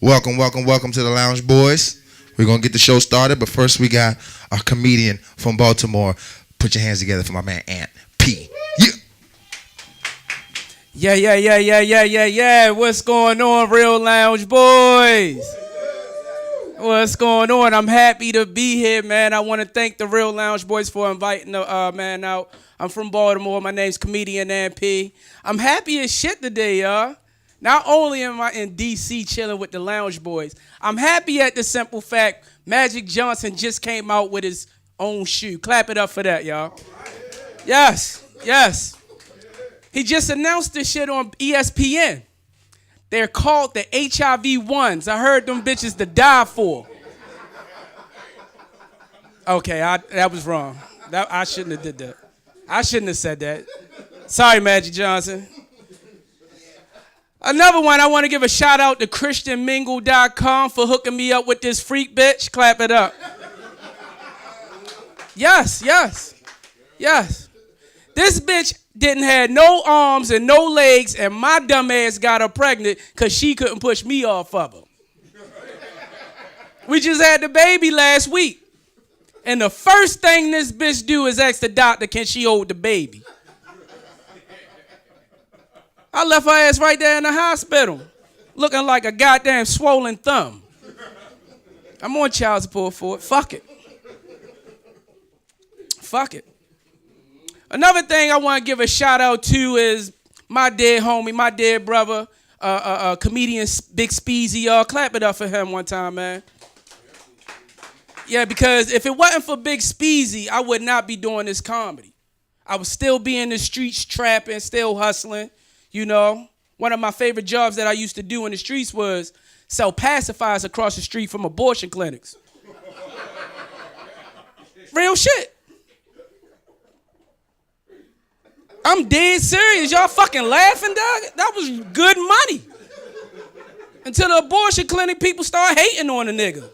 Welcome to the Lounge Boys. We're going to get the show started, but first we got a comedian from Baltimore. Put your hands together for my man, Ant P. Yeah. What's going on, Real Lounge Boys? What's going on? I'm happy to be here, man. I want to thank the Real Lounge Boys for inviting the man out. I'm from Baltimore. My name's comedian Ant P. I'm happy as shit today, y'all. Not only am I in D.C. chilling with the Lounge Boys, I'm happy at the simple fact Magic Johnson just came out with his own shoe. Clap it up for that, y'all. Yes. He just announced this shit on ESPN. They're called the HIV ones. I heard them bitches to die for. Okay, that was wrong. I shouldn't have did that. I shouldn't have said that. Sorry, Magic Johnson. Another one, I want to give a shout out to ChristianMingle.com for hooking me up with this freak bitch. Clap it up. Yes. This bitch didn't have no arms and no legs, and my dumb ass got her pregnant because she couldn't push me off of her. We just had the baby last week. And the first thing this bitch do is ask the doctor, can she hold the baby? I left her ass right there in the hospital, looking like a goddamn swollen thumb. I'm on child support for it. Fuck it. Another thing I want to give a shout out to is my dead homie, my dead brother, comedian Big Speezy. Y'all clap it up for him one time, man. Yeah, because if it wasn't for Big Speezy, I would not be doing this comedy. I would still be in the streets trapping, still hustling. You know, one of my favorite jobs that I used to do in the streets was sell pacifiers across the street from abortion clinics. Real shit. I'm dead serious. Y'all fucking laughing, dog? That was good money. Until the abortion clinic people start hating on a nigga.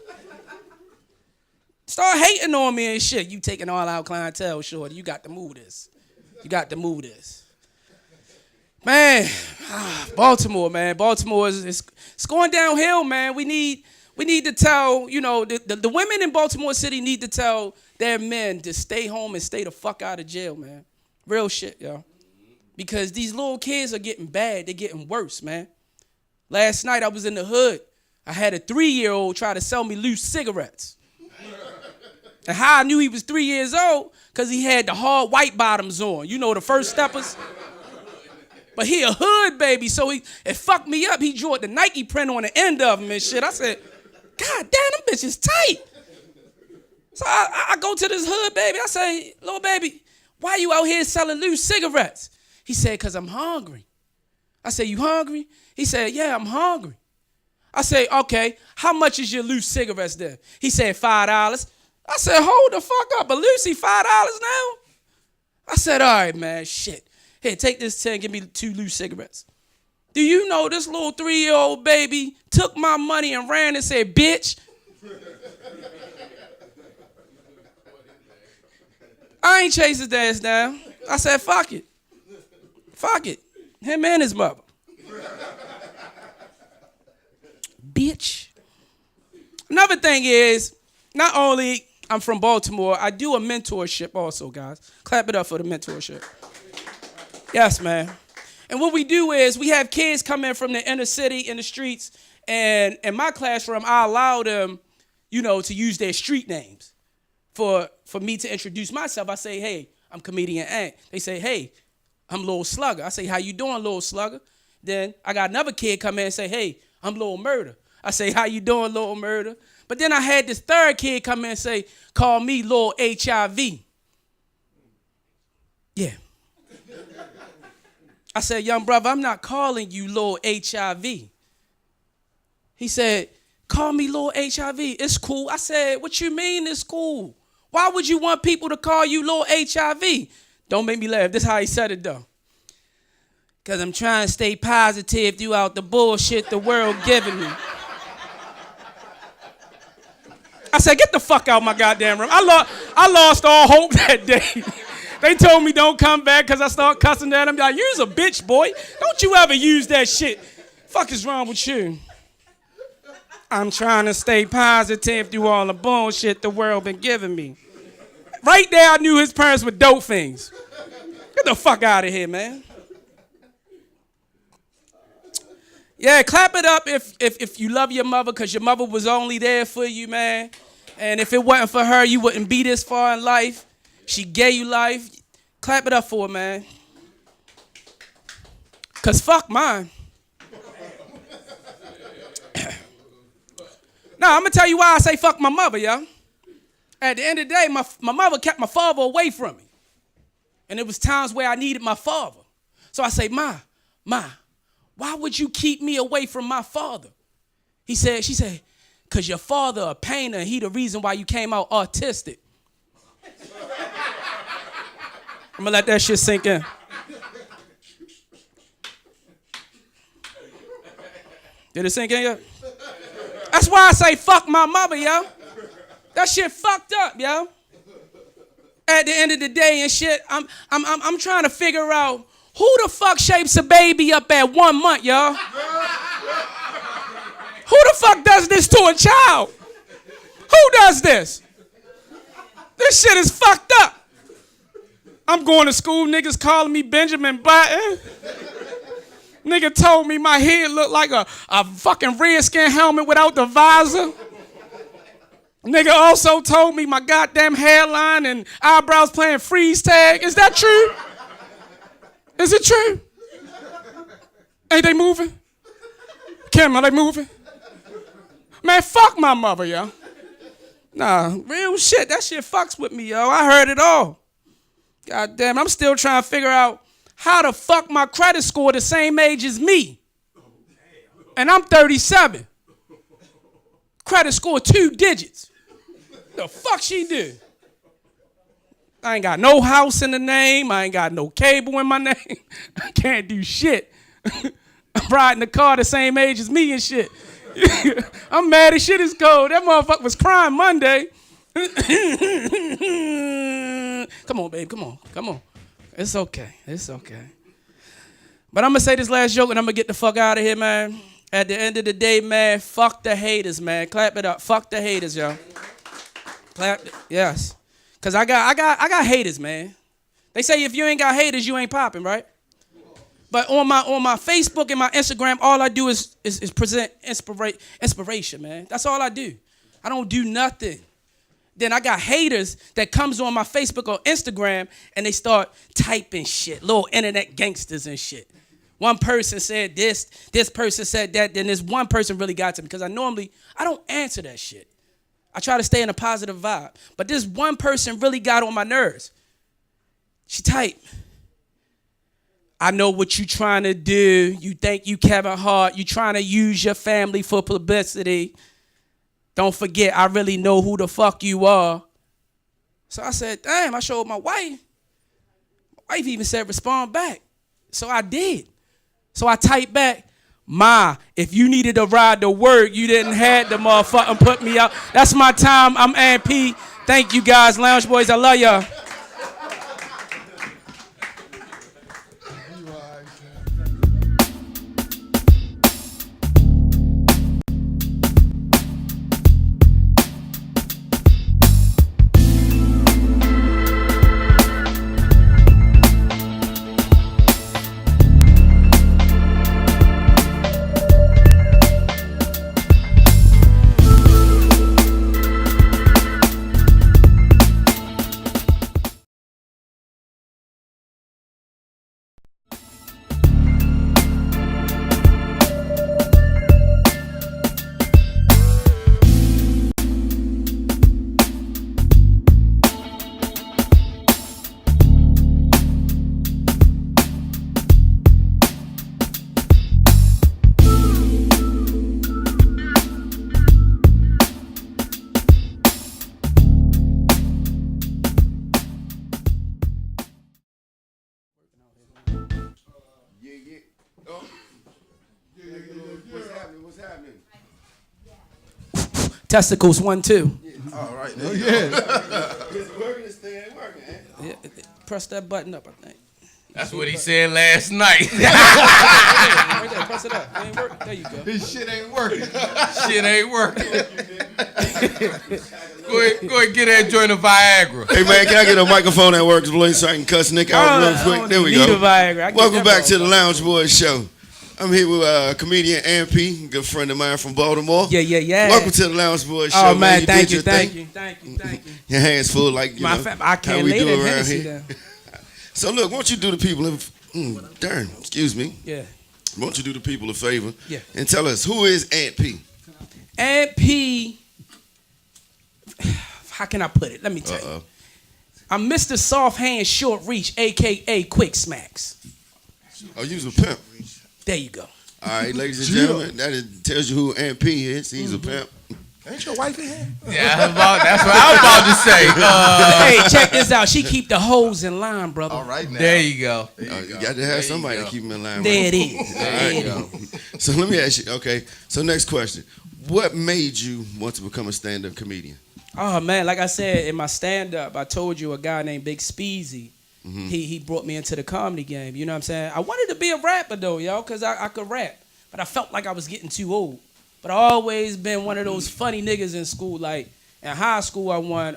Start hating on me and shit. You taking all our clientele, shorty. You got to move this. Man, Baltimore, man. Baltimore is it's going downhill, man. We need to tell, you know, the women in Baltimore City need to tell their men to stay home and stay the fuck out of jail, man. Real shit, yo. Because these little kids are getting bad. They're getting worse, man. Last night I was in the hood. I had a 3-year-old try to sell me loose cigarettes. And how I knew he was 3 years old, because he had the hard white bottoms on. You know, the first steppers. But he a hood baby, so it fucked me up. He drew the Nike print on the end of him and shit. I said, God damn, them bitches tight. So I go to this hood baby. I say, little baby, why you out here selling loose cigarettes? He said, because I'm hungry. I said, you hungry? He said, yeah, I'm hungry. I say, okay, how much is your loose cigarettes then? He said, $5. I said, hold the fuck up, a Lucy, $5 now? I said, all right, man, shit. Here, take this 10, give me 2 loose cigarettes. Do you know this little 3-year-old baby took my money and ran and said, bitch? I ain't chased his ass down. I said, fuck it. Him and his mother. Bitch. Another thing is, not only I'm from Baltimore, I do a mentorship also, guys. Clap it up for the mentorship. Yes, man. And what we do is we have kids come in from the inner city in the streets, and in my classroom, I allow them, you know, to use their street names for me to introduce myself. I say, hey, I'm comedian Ant. They say, hey, I'm Lil Slugger. I say, how you doing, Lil Slugger? Then I got another kid come in and say, hey, I'm Lil Murder. I say, how you doing, Lil Murder? But then I had this third kid come in and say, call me Lil HIV. Yeah. I said, young brother, I'm not calling you Lil HIV. He said, call me Lil HIV. It's cool. I said, what you mean it's cool? Why would you want people to call you Lil HIV? Don't make me laugh. This is how he said it, though. Because I'm trying to stay positive throughout the bullshit the world giving me. I said, get the fuck out of my goddamn room. I lost all hope that day. They told me don't come back because I start cussing at them. Like, you's a bitch, boy. Don't you ever use that shit. Fuck is wrong with you? I'm trying to stay positive through all the bullshit the world been giving me. Right there, I knew his parents were dope things. Get the fuck out of here, man. Yeah, clap it up if you love your mother, because your mother was only there for you, man. And if it wasn't for her, you wouldn't be this far in life. She gave you life. Clap it up for her, man. Because fuck mine. Now, I'm going to tell you why I say fuck my mother, yo. At the end of the day, my mother kept my father away from me. And it was times where I needed my father. So I say, Ma, why would you keep me away from my father? She said, because your father a painter and he the reason why you came out autistic. I'm going to let that shit sink in. Did it sink in yet? That's why I say fuck my mother, yo. That shit fucked up, yo. At the end of the day and shit, I'm trying to figure out who the fuck shapes a baby up at 1 month, y'all? Who the fuck does this to a child? Who does this? This shit is fucked up. I'm going to school, niggas calling me Benjamin Button. Nigga told me my head looked like a fucking Redskin helmet without the visor. Nigga also told me my goddamn hairline and eyebrows playing freeze tag. Is that true? Is it true? Ain't they moving? Kim, are they moving? Man, fuck my mother, yo. Nah, real shit. That shit fucks with me, yo. I heard it all. God damn, I'm still trying to figure out how the fuck my credit score the same age as me. And I'm 37. Credit score 2 digits. The fuck she do? I ain't got no house in the name. I ain't got no cable in my name. I can't do shit. I'm riding the car the same age as me and shit. I'm mad as shit is cold. That motherfucker was crying Monday. Come on, babe. Come on. It's okay. But I'm going to say this last joke and I'm going to get the fuck out of here, man. At the end of the day, man, fuck the haters, man. Clap it up. Fuck the haters, y'all. Clap. Yes. Because I got haters, man. They say if you ain't got haters, you ain't popping, right? But on my Facebook and my Instagram, all I do is present inspiration, man. That's all I do. I don't do nothing. Then I got haters that comes on my Facebook or Instagram and they start typing shit, little internet gangsters and shit. One person said this person said that, then this one person really got to me because I don't answer that shit. I try to stay in a positive vibe. But this one person really got on my nerves. She typed, I know what you trying to do. You think you Kevin Hart. You trying to use your family for publicity. Don't forget, I really know who the fuck you are. So I said, damn, I showed my wife. My wife even said respond back. So I did. So I typed back, Ma, if you needed a ride to work, you didn't have to motherfucking put me out. That's my time. I'm AMP. Thank you guys, Lounge Boys. I love y'all. Testicles 1, 2. All right. It's working, this thing ain't working, eh? Yeah, press that button up, I think. That's what he said last night. Right there, press it up. It ain't working. There you go. This shit ain't working. Shit ain't working. Go ahead, get that joint of Viagra. Hey man, can I get a microphone that works, please, so I can cuss Nick out real quick? There we Need go. a Viagra. I get Welcome that back to the motherfucker. Lounge Boys Show. I'm here with comedian P, good friend of mine from Baltimore. Yeah. Welcome to the Lounge Boys Show. Oh man, thank did you, your thank thing. you, thank you, thank you. Your hands full, like you My know fam, I how can't we lay do that around Hennessy here. down. So look, why don't you do the people? Excuse me. Yeah. Why don't you do the people a favor? Yeah. And tell us who is Aunt P? Aunt P. How can I put it? Let me tell you. I'm Mr. Soft Hand Short Reach, aka Quick Smacks. Oh, you was a pimp. There you go. All right, ladies and gentlemen, tells you who Aunt P is. He's a pimp. Ain't your wife in here? Yeah, that's what I was about to say. Hey, check this out. She keep the hoes in line, brother. All right now. There you go. You got to have somebody to keep him in line. There Right? it is. There it is. So let me ask you. Okay, so next question: what made you want to become a stand-up comedian? Oh man, like I said in my stand-up, I told you a guy named Big Speezy. He brought me into the comedy game. You know what I'm saying? I wanted to be a rapper though, yo, because I could rap, but I felt like I was getting too old. But I always been one of those funny niggas in school. Like in high school, I won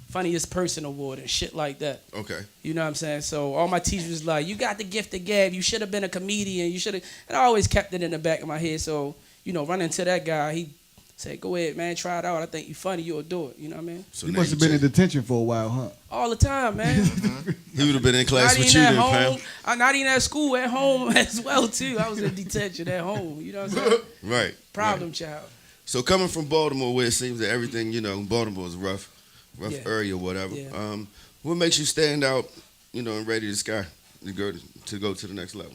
funniest person award and shit like that. Okay. You know what I'm saying? So all my teachers was like, "You got the gift of gab. You should have been a comedian. You should have." And I always kept it in the back of my head. So running into that guy, he said, "Go ahead, man, try it out. I think you funny. You'll do it." You know what I mean? So You now must have been in detention for a while, huh? All the time, man. He would have been in class Not with even you at then, home. Pam. Not even at school. At home as well too. I was in detention at home. You know what I'm saying? Right. Problem right. child. So coming from Baltimore, where it seems that everything, Baltimore is rough Yeah. area, or whatever. Yeah. What makes you stand out, and ready to sky to go to the next level?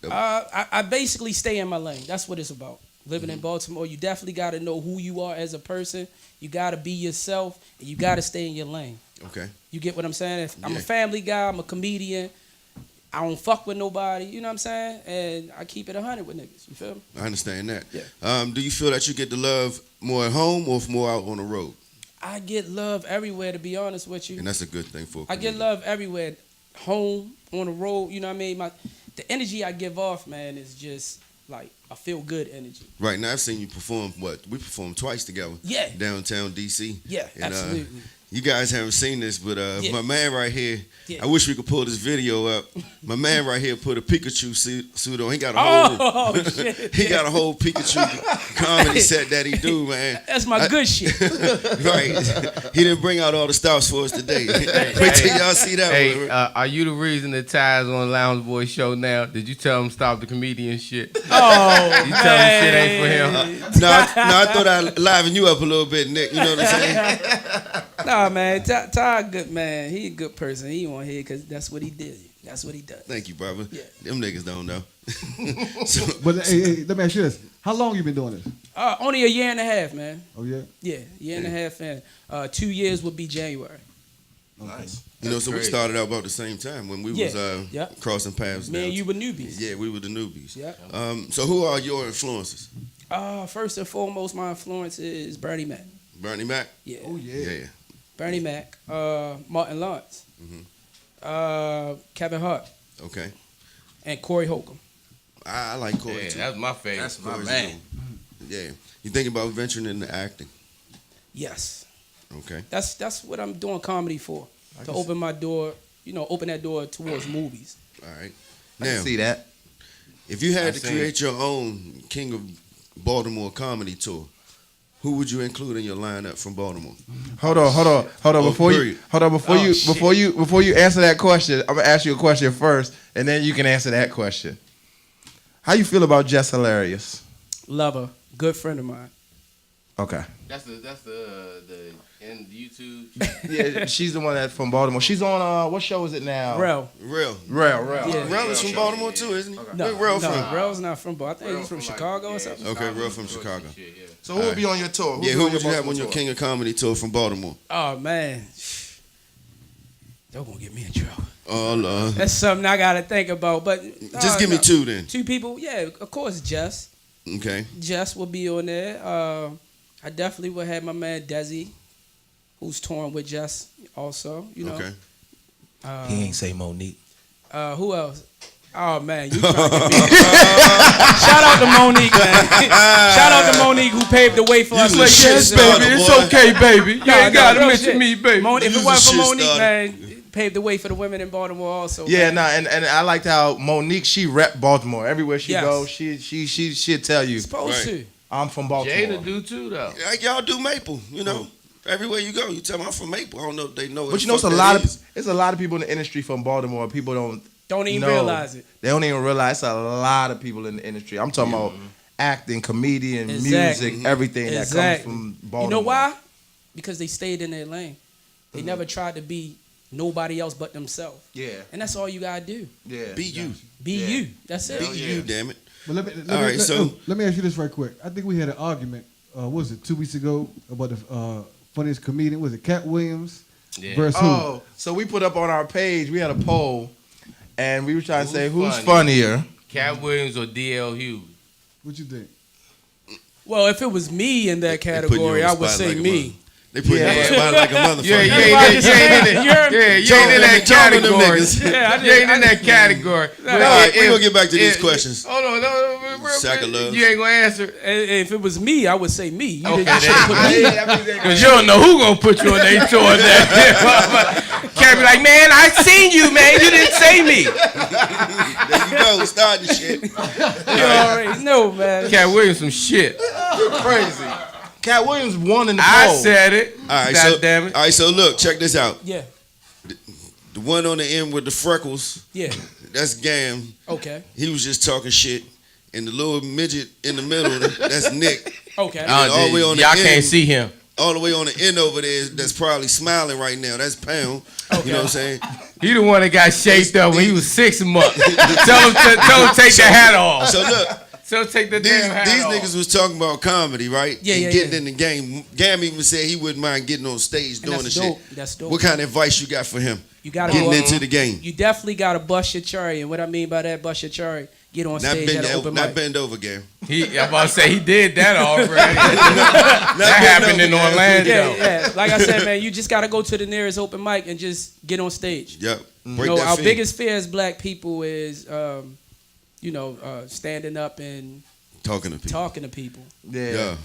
I basically stay in my lane. That's what it's about. Living in Baltimore, you definitely got to know who you are as a person. You got to be yourself, and you got to stay in your lane. Okay. You get what I'm saying? If I'm Yeah. a family guy, I'm a comedian. I don't fuck with nobody. You know what I'm saying? And I keep it 100 with niggas. You feel me? I understand that. Yeah. Do you feel that you get the love more at home or more out on the road? I get love everywhere, to be honest with you. And that's a good thing for a I get comedian. love everywhere. Home, on the road, you know what I mean? The energy I give off, man, is just like a feel good energy. Right now, I've seen you perform. We performed twice together. Yeah. Downtown DC. Yeah, And, absolutely. You guys haven't seen this, but Yeah. my man right here, Yeah. I wish we could pull this video up. My man right here put a Pikachu suit on. He got a whole, Oh, shit. he got a whole Pikachu comedy set that he do, man. That's my good shit. Right. He didn't bring out all the stops for us today. Wait till y'all see that Hey, one. are you the reason that Ty's on Lounge Boy Show now? Did you tell him stop the comedian shit? Oh, You tell him shit ain't for him? No, I thought I'd liven you up a little bit, Nick. You know what I'm saying? Nah, man. Ty, good man. He a good person. He on here because that's what he did. That's what he does. Thank you, brother. Yeah. Them niggas don't know. So, But hey, let me ask you this: how long you been doing this? Only a year and a half, man. Oh yeah. Yeah, year and a half, and 2 years would be January. Nice. so we started out about the same time when we was Yeah. crossing paths. Me down and you were newbies. Yeah, we were the newbies. Yeah. So who are your influences? First and foremost, my influence is Bernie Mac. Bernie Mac? Yeah. Oh yeah. Yeah. Bernie Mac, Martin Lawrence, Kevin Hart, Okay. and Corey Holcomb. I like Corey Yeah, too. that's my favorite. That's my Corey's man. cool. Yeah. You think about venturing into acting? Yes, Okay. that's what I'm doing comedy for. To open my door, open that door towards movies. All right. I can Now, see that. if you had I to see create your own King of Baltimore comedy tour, who would you include in your lineup from Baltimore? Hold on. period. Before you answer that question, I'm gonna ask you a question first, and then you can answer that question. How you feel about Jess Hilarious? Love her, good friend of mine. Okay. That's the in YouTube. Yeah, she's the one that's from Baltimore. She's on what show is it now? Rel. Real. Rel. Yeah. Real is from Baltimore too, isn't he? No, Where Real from? Rel's not from Baltimore. I think Rel he's from like, Chicago yeah, or something. Okay, Real from Chicago. Shit, yeah. So who will be on your tour? Yeah, who would you have on your King of Comedy tour from Baltimore? Oh man, they're gonna get me in trouble. Oh, Lord. That's something I gotta think about. But Just give me no. two then. Two people. Yeah, of course, Jess. Okay. Jess will be on there. I definitely would have my man Desi, who's touring with Jess also. You know. Okay. He ain't say Monique. Who else? Oh man, you trying to get me. Shout out to Monique, man. Shout out to Monique who paved the way for us. was a shit Yes, starter, baby. It's boy. okay, baby. You ain't gotta real mention shit. me, baby. If it You was wasn't a for shit Monique, starter. man, it paved the way for the women in Baltimore also. Yeah, man. nah, and I liked how Monique, she rep Baltimore everywhere she Yes. goes. She'll tell you, Supposed Right. to. I'm from Baltimore. Jada do too, though. Like y'all do Maple, you know. Everywhere you go, you tell them I'm from Maple. I don't know if they know what But the you know, it's fuck a that lot is. of it's a lot of people in the industry from Baltimore. People Don't even know. realize it. They don't even realize it's a lot of people in the industry. I'm talking about acting, comedian, Exactly. music, everything that comes from Baltimore. You know why? Because they stayed in their lane. They never tried to be nobody else but themselves. Yeah, And that's all you gotta do. yeah. Be you. Be Yeah. you. That's it. Be you, damn it. But let me All right, so- let me ask you this right quick. I think we had an argument. What was it 2 weeks ago about the funniest comedian? Was it Cat Williams Yeah. versus who? Oh, so we put up on our page. We had a poll, and we were trying to Who's say who's funny? funnier. Cat Williams or DL Hughes? What you think? Well, if it was me in that They put you on category, the I would spot say like a me. They put you on the Yeah. spot like a motherfucker. Yeah, you That's ain't why I in just you ain't in said, that- you're- yeah, you ain't in that Talking to them category. niggas. Yeah, You ain't in that category. But All right, we if- gonna get back to these if- questions. Hold on, no, real Sack quick. of love. You ain't gonna answer. If it was me, I would say me. You Okay, should have put me. Because you don't know who gonna put you on their tour that. Can't be like, man, I seen you, man. You didn't say me. There you go, starting shit. You already know, man. Cat Williams some shit. Crazy. Cat Williams won in the I poll. said it. All right, God so damn it. all right, so look, check this out. Yeah, The one on the end with the freckles, yeah. that's Gam. Okay, He was just talking shit. And the little midget in the middle, that's Nick. okay. all the way on the y'all end. can't see him. All the way on the end over there, that's probably smiling right now. That's Pound. You know what I'm saying? He the one that got shaped up when he was 6 months. tell him to take the hat off. So look, So take the these damn hat off. niggas was talking about comedy, right? Yeah, and yeah, getting yeah. in the game. Gam even said he wouldn't mind getting on stage And doing that's the dope. shit. That's dope. What kind of advice you got for him? You gotta Getting go- into the game. You definitely gotta bust your cherry, and what I mean by that, bust your cherry, get on Not stage at an open not mic. bend over, Gam. I'm about to say he did that already. that happened in Orlando. Yeah. Like I said, man, you just gotta go to the nearest open mic and just get on stage. Yep. You Break know, that our fin. biggest fear as black people is, standing up and Talking to people. talking to people. Yeah.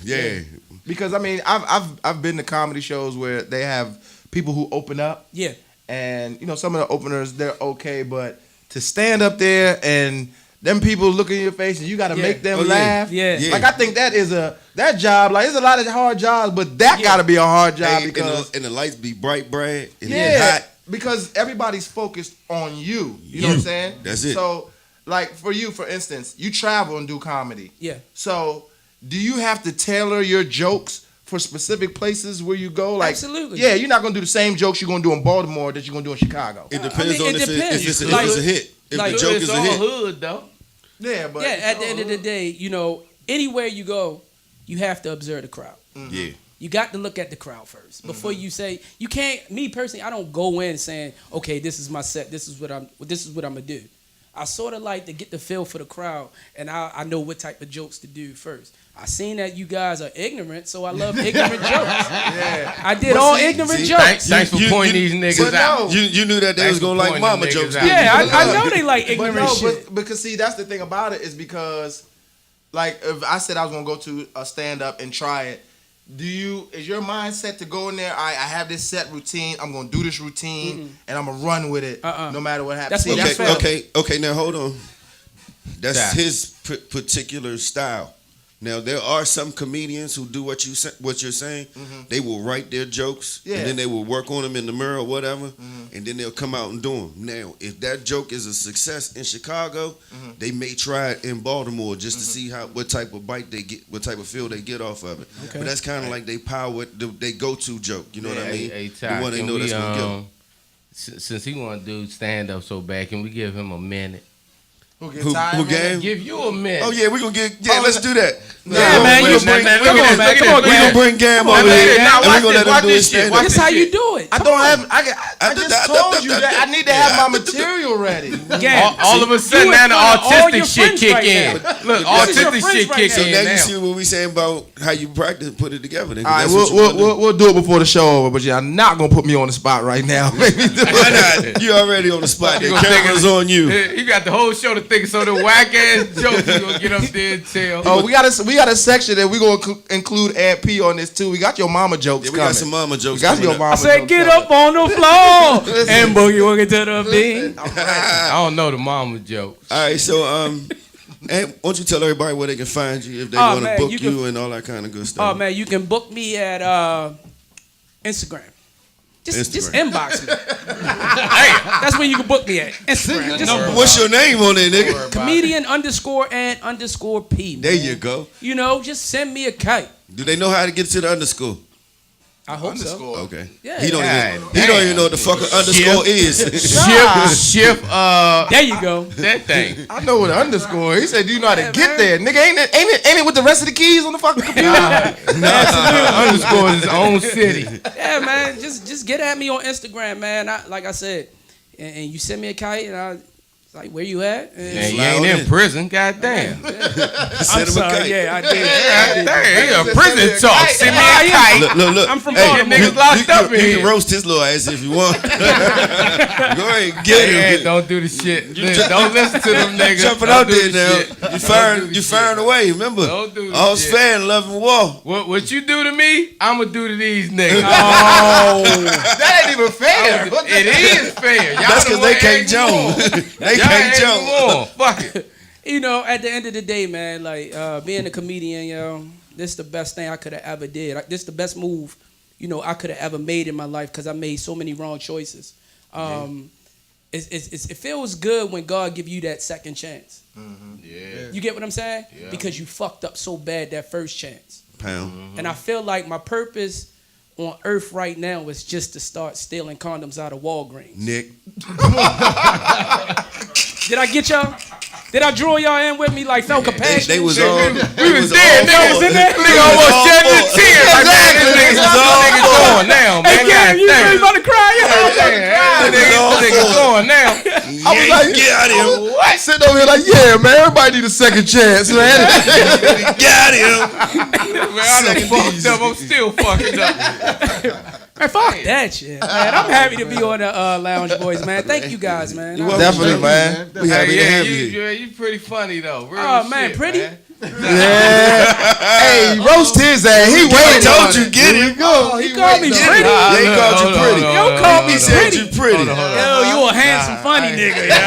Because I mean, I've been to comedy shows where they have people who open up, Yeah, and you know some of the openers they're okay, but to stand up there and them people look in your face and you got to Yeah. make them Oh, yeah. laugh. Yeah. Yeah. Like I think that job. Like there's a lot of hard jobs, but that got to be a hard job Hey, because and the lights be bright, and it yeah, hot. because everybody's focused on you. You know what I'm saying? That's it. So like for you, for instance, you travel and do comedy. yeah. So, do you have to tailor your jokes for specific places where you go? Like, Absolutely. Yeah, you're not gonna do the same jokes you're gonna do in Baltimore that you're gonna do in Chicago. It depends mean, on it if depends. it's a Like- hit. If like- the joke It's is a all hit. hood though. Yeah, but Yeah, at the end of the day, anywhere you go, you have to observe the crowd. Yeah. You got to look at the crowd first before you say. You can't. Me personally, I don't go in saying, "Okay, this is my set. This is what I'm gonna do." I sort of like to get the feel for the crowd, and I know what type of jokes to do first. I seen that you guys are ignorant, so I love ignorant jokes. yeah, I did all ignorant see, jokes. Thanks for You- pointing you- these but niggas out. no. You knew that they Thanks was gonna for like pointing mama them jokes. niggas didn't out. you? Yeah, I know they like but ignorant no, shit. because see, that's the thing about it is because, like, if I said I was gonna go to a stand up and try it, is your mindset to go in there? I have this set routine. I'm gonna do this routine and I'm gonna run with it no matter what happens. That's what you felt. Okay. Now hold on. That's Yeah. his particular style. Now there are some comedians who do what you're saying. They will write their jokes Yeah. and then they will work on them in the mirror or whatever, and then they'll come out and do them. Now, if that joke is a success in Chicago, they may try it in Baltimore just to see what type of bite they get, what type of feel they get off of it. Okay. But that's kind of like they go-to joke. You know what I mean? Hey, The Ty, one they can know we, that's gonna get 'em. Since he want to do stand up so bad, can we give him a minute? Who game? Give you a minute. Oh yeah, we're gonna get. Yeah, let's do that. Yeah, man, you Come on, man. Come on, We're man. gonna bring Gam over Now, here, now, and we're gonna let him do his stand up. This how you do it. I don't have. I just told you that I need to have my material ready. All of a sudden, now the autistic shit kick in. Look, autistic shit kick So in now now. you see what we saying about how you practice, put it together. Then, All right, that's what you wanna do. we'll do it before the show over, but you're not gonna put me on the spot right now. Make me do Why it. not? You already on the spot. The You gonna camera's think on you. You got the whole show to think so the whack ass jokes you gonna get up there and tell. Oh, we got a section that we gonna include Aunt P on this too. We got your mama jokes Yeah, we coming. got some mama jokes. We got coming your up. mama I said, jokes get coming. up on the floor and boogie woogie to the beat. I don't know the mama joke. All right, so and why don't you tell everybody where they can find you if they Oh, want to man, book you you can- and all that kind of good stuff. Oh man, you can book me at Instagram. Just Instagram. inbox me. That's where you can book me at Instagram. Just What's your name on there, nigga? comedian _and_P. There man. you go. You know, just send me a kite. Do they know how to get to the underscore? I hope so. Underscore. Okay. Yeah. He don't God even know what the fuck an underscore is. Shift, There you go. that thing. I know what an underscore. He said, "Do you know how to get there, nigga? Ain't it with the rest of the keys on the fucking computer?" Underscore is his own city. Yeah, man. Just get at me on Instagram, man. Like I said, and you send me a kite, and I like, where you at? And Man, you ain't in prison. Goddamn. I'm Send him a sorry. kite. Yeah, I did. Damn, prison talk. Send me a kite. Look. I'm from Hey, Baltimore. niggas locked up in you here. can roast his little ass if you want. Go ahead and get Hey, him. don't do the shit. Don't listen to them niggas. Jumping Don't out do there the now. shit. You Don't firing, do the you shit. firing away. Remember, Don't do the all's shit. fair in love and war. What you do to me, I'm gonna do to these niggas. That ain't even fair. What the- It is fair. Y'all That's the because they one can't ain't jump. They Y'all can't ain't jump. more. Fuck it. You know, at the end of the day, man, like being a comedian, yo, this is the best thing I could have ever did. This is the best move, you know, I could have ever made in my life because I made so many wrong choices. It feels good when God give you that second chance. Yeah. You get what I'm saying? Yeah. Because you fucked up so bad that first chance. Pound. And I feel like my purpose on earth right now is just to start stealing condoms out of Walgreens. Nick. Did I get y'all? Did I draw y'all in with me like felt compassion? They was and shit? all. We was there, nigga. was in there? Nigga almost shedding a tear. Like, man, this nigga's going now, man. Hey, Gary, you really about to cry? This nigga's going now. I was like, Get out of here. what? Sitting over here like, yeah, man, everybody need a second chance, man. Get out of here. Man, I done fucked up. I'm still fucking up. Man, fuck that shit, man. I'm happy to be on the Lounge Boys, man. Thank you guys, man. Definitely, man. We happy to Yeah, have you, you. you pretty funny though. Real Oh, man, shit, pretty? man. Hey, roast his ass. He I waiting told on you, it. get him. Go. He called me waiting on pretty. it. Yeah, he called you pretty. Yo, called me He said pretty. you pretty. Yo, you a handsome, funny nigga, yo.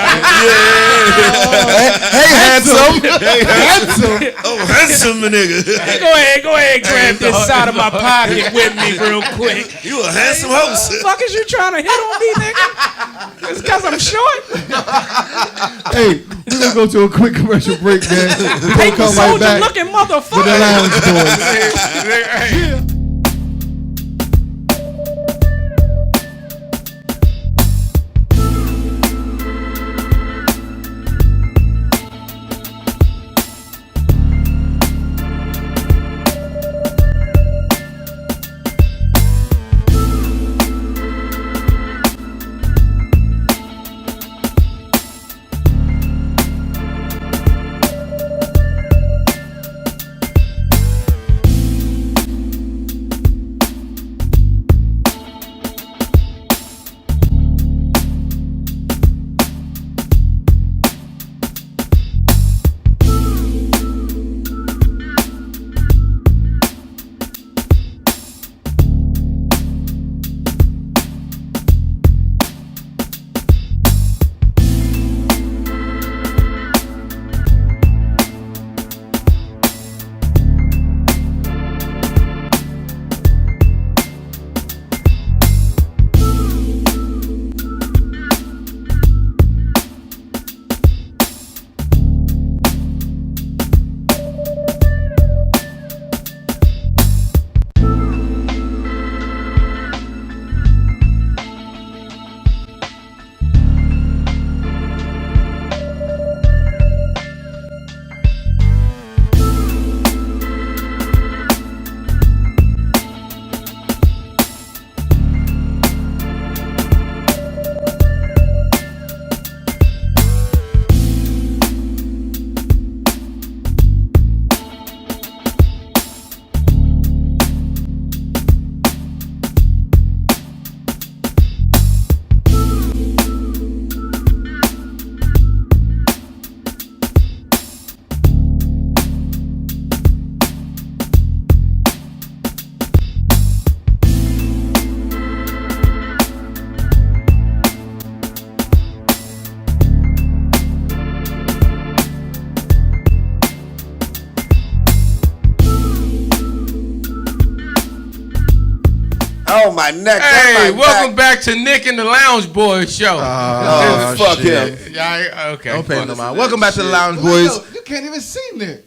Hey, handsome. Handsome. Oh, handsome nigga. Hey, go ahead, grab this side of my pocket with me real quick. You a handsome host. What the fuck is you trying to hit on me, nigga? It's because I'm short? Hey, we're gonna go to a quick commercial break, man. We're gonna Paper come right soldier back looking with the motherfucker. Lounge Boys. Hey. Oh, my neck. Hey, welcome back to Nick and the Lounge Boys show. Fuck him. Yeah, okay. Don't pay no mind. Welcome back to the Lounge Boys. You can't even see Nick.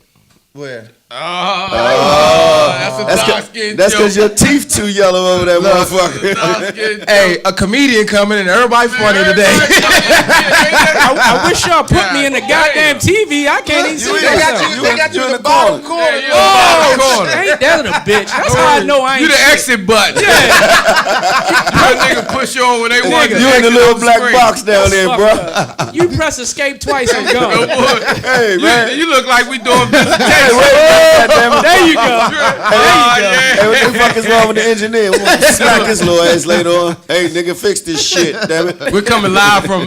Where? That's a dark skin That's joke. because your teeth too yellow over that motherfucker. Dark skin Hey, a comedian coming and everybody funny today. I wish y'all put me in the goddamn TV. I can't even see myself. They got you in the bottom corner. Ain't that a bitch? That's how I know I ain't You the shit. exit button. That nigga push you on when they want You in the little black box down there, bro. You press escape twice and go. Hey, man. You look like we doing visitation. There you go. Hey, what the fuck is wrong with the engineer? We'll smack his little ass later on. Hey, nigga, fix this shit, damn it. We're coming live from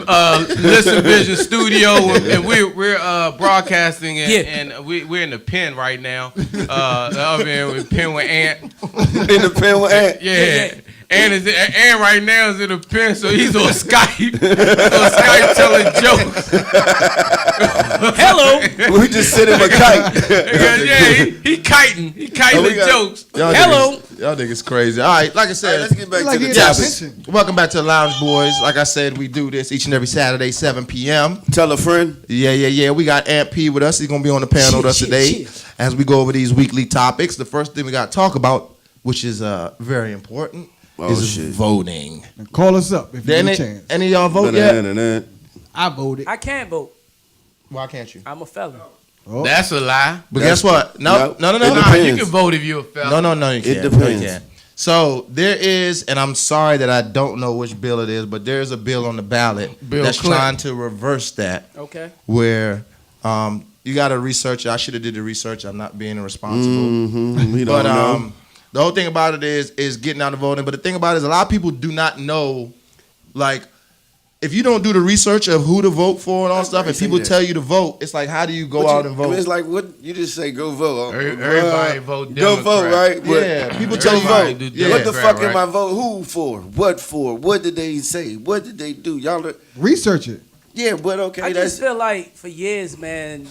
Listen Vision Studio, and we're broadcasting, and we're in the pen right now. Over here with pen with Ant. In the pen with Ant. Yeah. Ant right now is in the pen, so he's on Skype. Telling jokes. Hello. We just sit him a kite. Yeah, he kiting. He kiting the jokes. Hello. Y'all niggas crazy. All right, like I said, Let's get back Like to he the had topic. attention. welcome back to the Lounge Boys. Like I said, we do this each and every Saturday, 7 p.m. Tell a friend. Yeah. We got Ant P with us. He's gonna be on the panel with us today as we go over these weekly topics. The first thing we got to talk about, which is very important, is voting. And call us up if you get a chance. Any of y'all vote yet? I voted. I can't vote. Why can't you? I'm a felon. Oh. That's a lie. But guess what? No. Nah, depends. you can vote if you're a felon. No, you can't. It depends. No, you can't. So there is, and I'm sorry that I don't know which bill it is, but there's a bill on the ballot Bill that's Clinton. trying to reverse that. Okay. Where you got to research it. I should have did the research. I'm not being irresponsible. We don't But know. the whole thing about it is getting out and voting. But the thing about it is a lot of people do not know, like, if you don't do the research of who to vote for and all stuff, and people tell you to vote, it's like, how do you go out and vote? It's like, what? You just say go vote. Everybody vote Go Democrat. vote, right? But Yeah, people tell you Everybody vote. do Yeah. what the Democrat, fuck am right? I vote? Who for? What for? What did they say? What did they do? Y'all, Research it. yeah, but okay, I that's just feel like for years, man,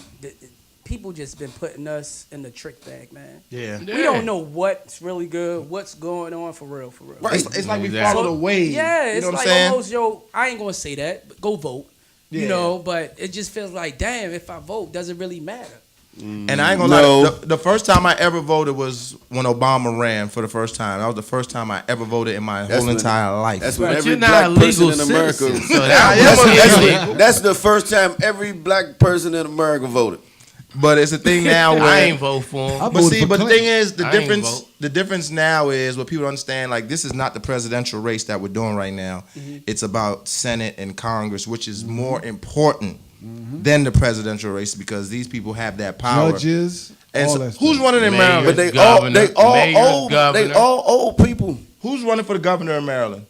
people just been putting us in the trick bag, man. Yeah. We don't know what's really good, what's going on for real. right. It's like we Exactly. follow the wave. Yeah, you it's know what like I'm saying? almost, I ain't gonna say that, but go vote. Yeah. You know, but it just feels like, damn, if I vote, does it really matter? And I ain't gonna No. lie, the first time I ever voted was when Obama ran for the first time. That was the first time I ever voted in my whole entire life. That's when But every you're not black a person legal in America. citizen, so that That's the first time every black person in America voted. But it's a thing now where I ain't vote for him. I But voted see, for but the Clinton. thing is, I ain't vote. the difference now is what people understand. Like, this is not the presidential race that we're doing right now. It's about Senate and Congress, which is more important than the presidential race because these people have that power. Judges. And all so, that who's stuff. running in Mayor. Maryland? But they Governor, all mayor, old. They governor. all old people. Who's running for the governor of Maryland?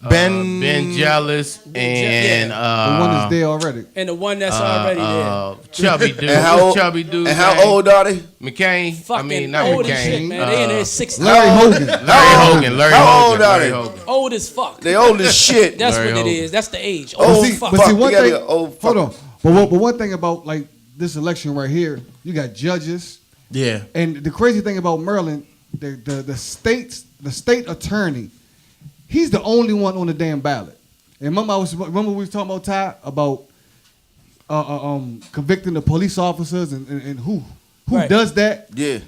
Ben Jealous and The one that's there already. And the one that's already there. Chubby dude. And how old? Chubby dude. And how old are they? McCain. Fucking I mean, not old McCain. as shit, man. They in their 60s. Larry Hogan. Larry How Hogan. old are Larry they? Hogan. Old as fuck. They old as shit. That's Larry what it Hogan. is. That's the age. Oh, Old as see, fuck. But see, Fuck, one you gotta thing. be an old Hold fuck. on. But one thing about like this election right here, you got judges, Yeah. and the crazy thing about Maryland, the state attorney, he's the only one on the damn ballot. And remember we was talking about Ty about convicting the police officers and who Right. does that? Yeah.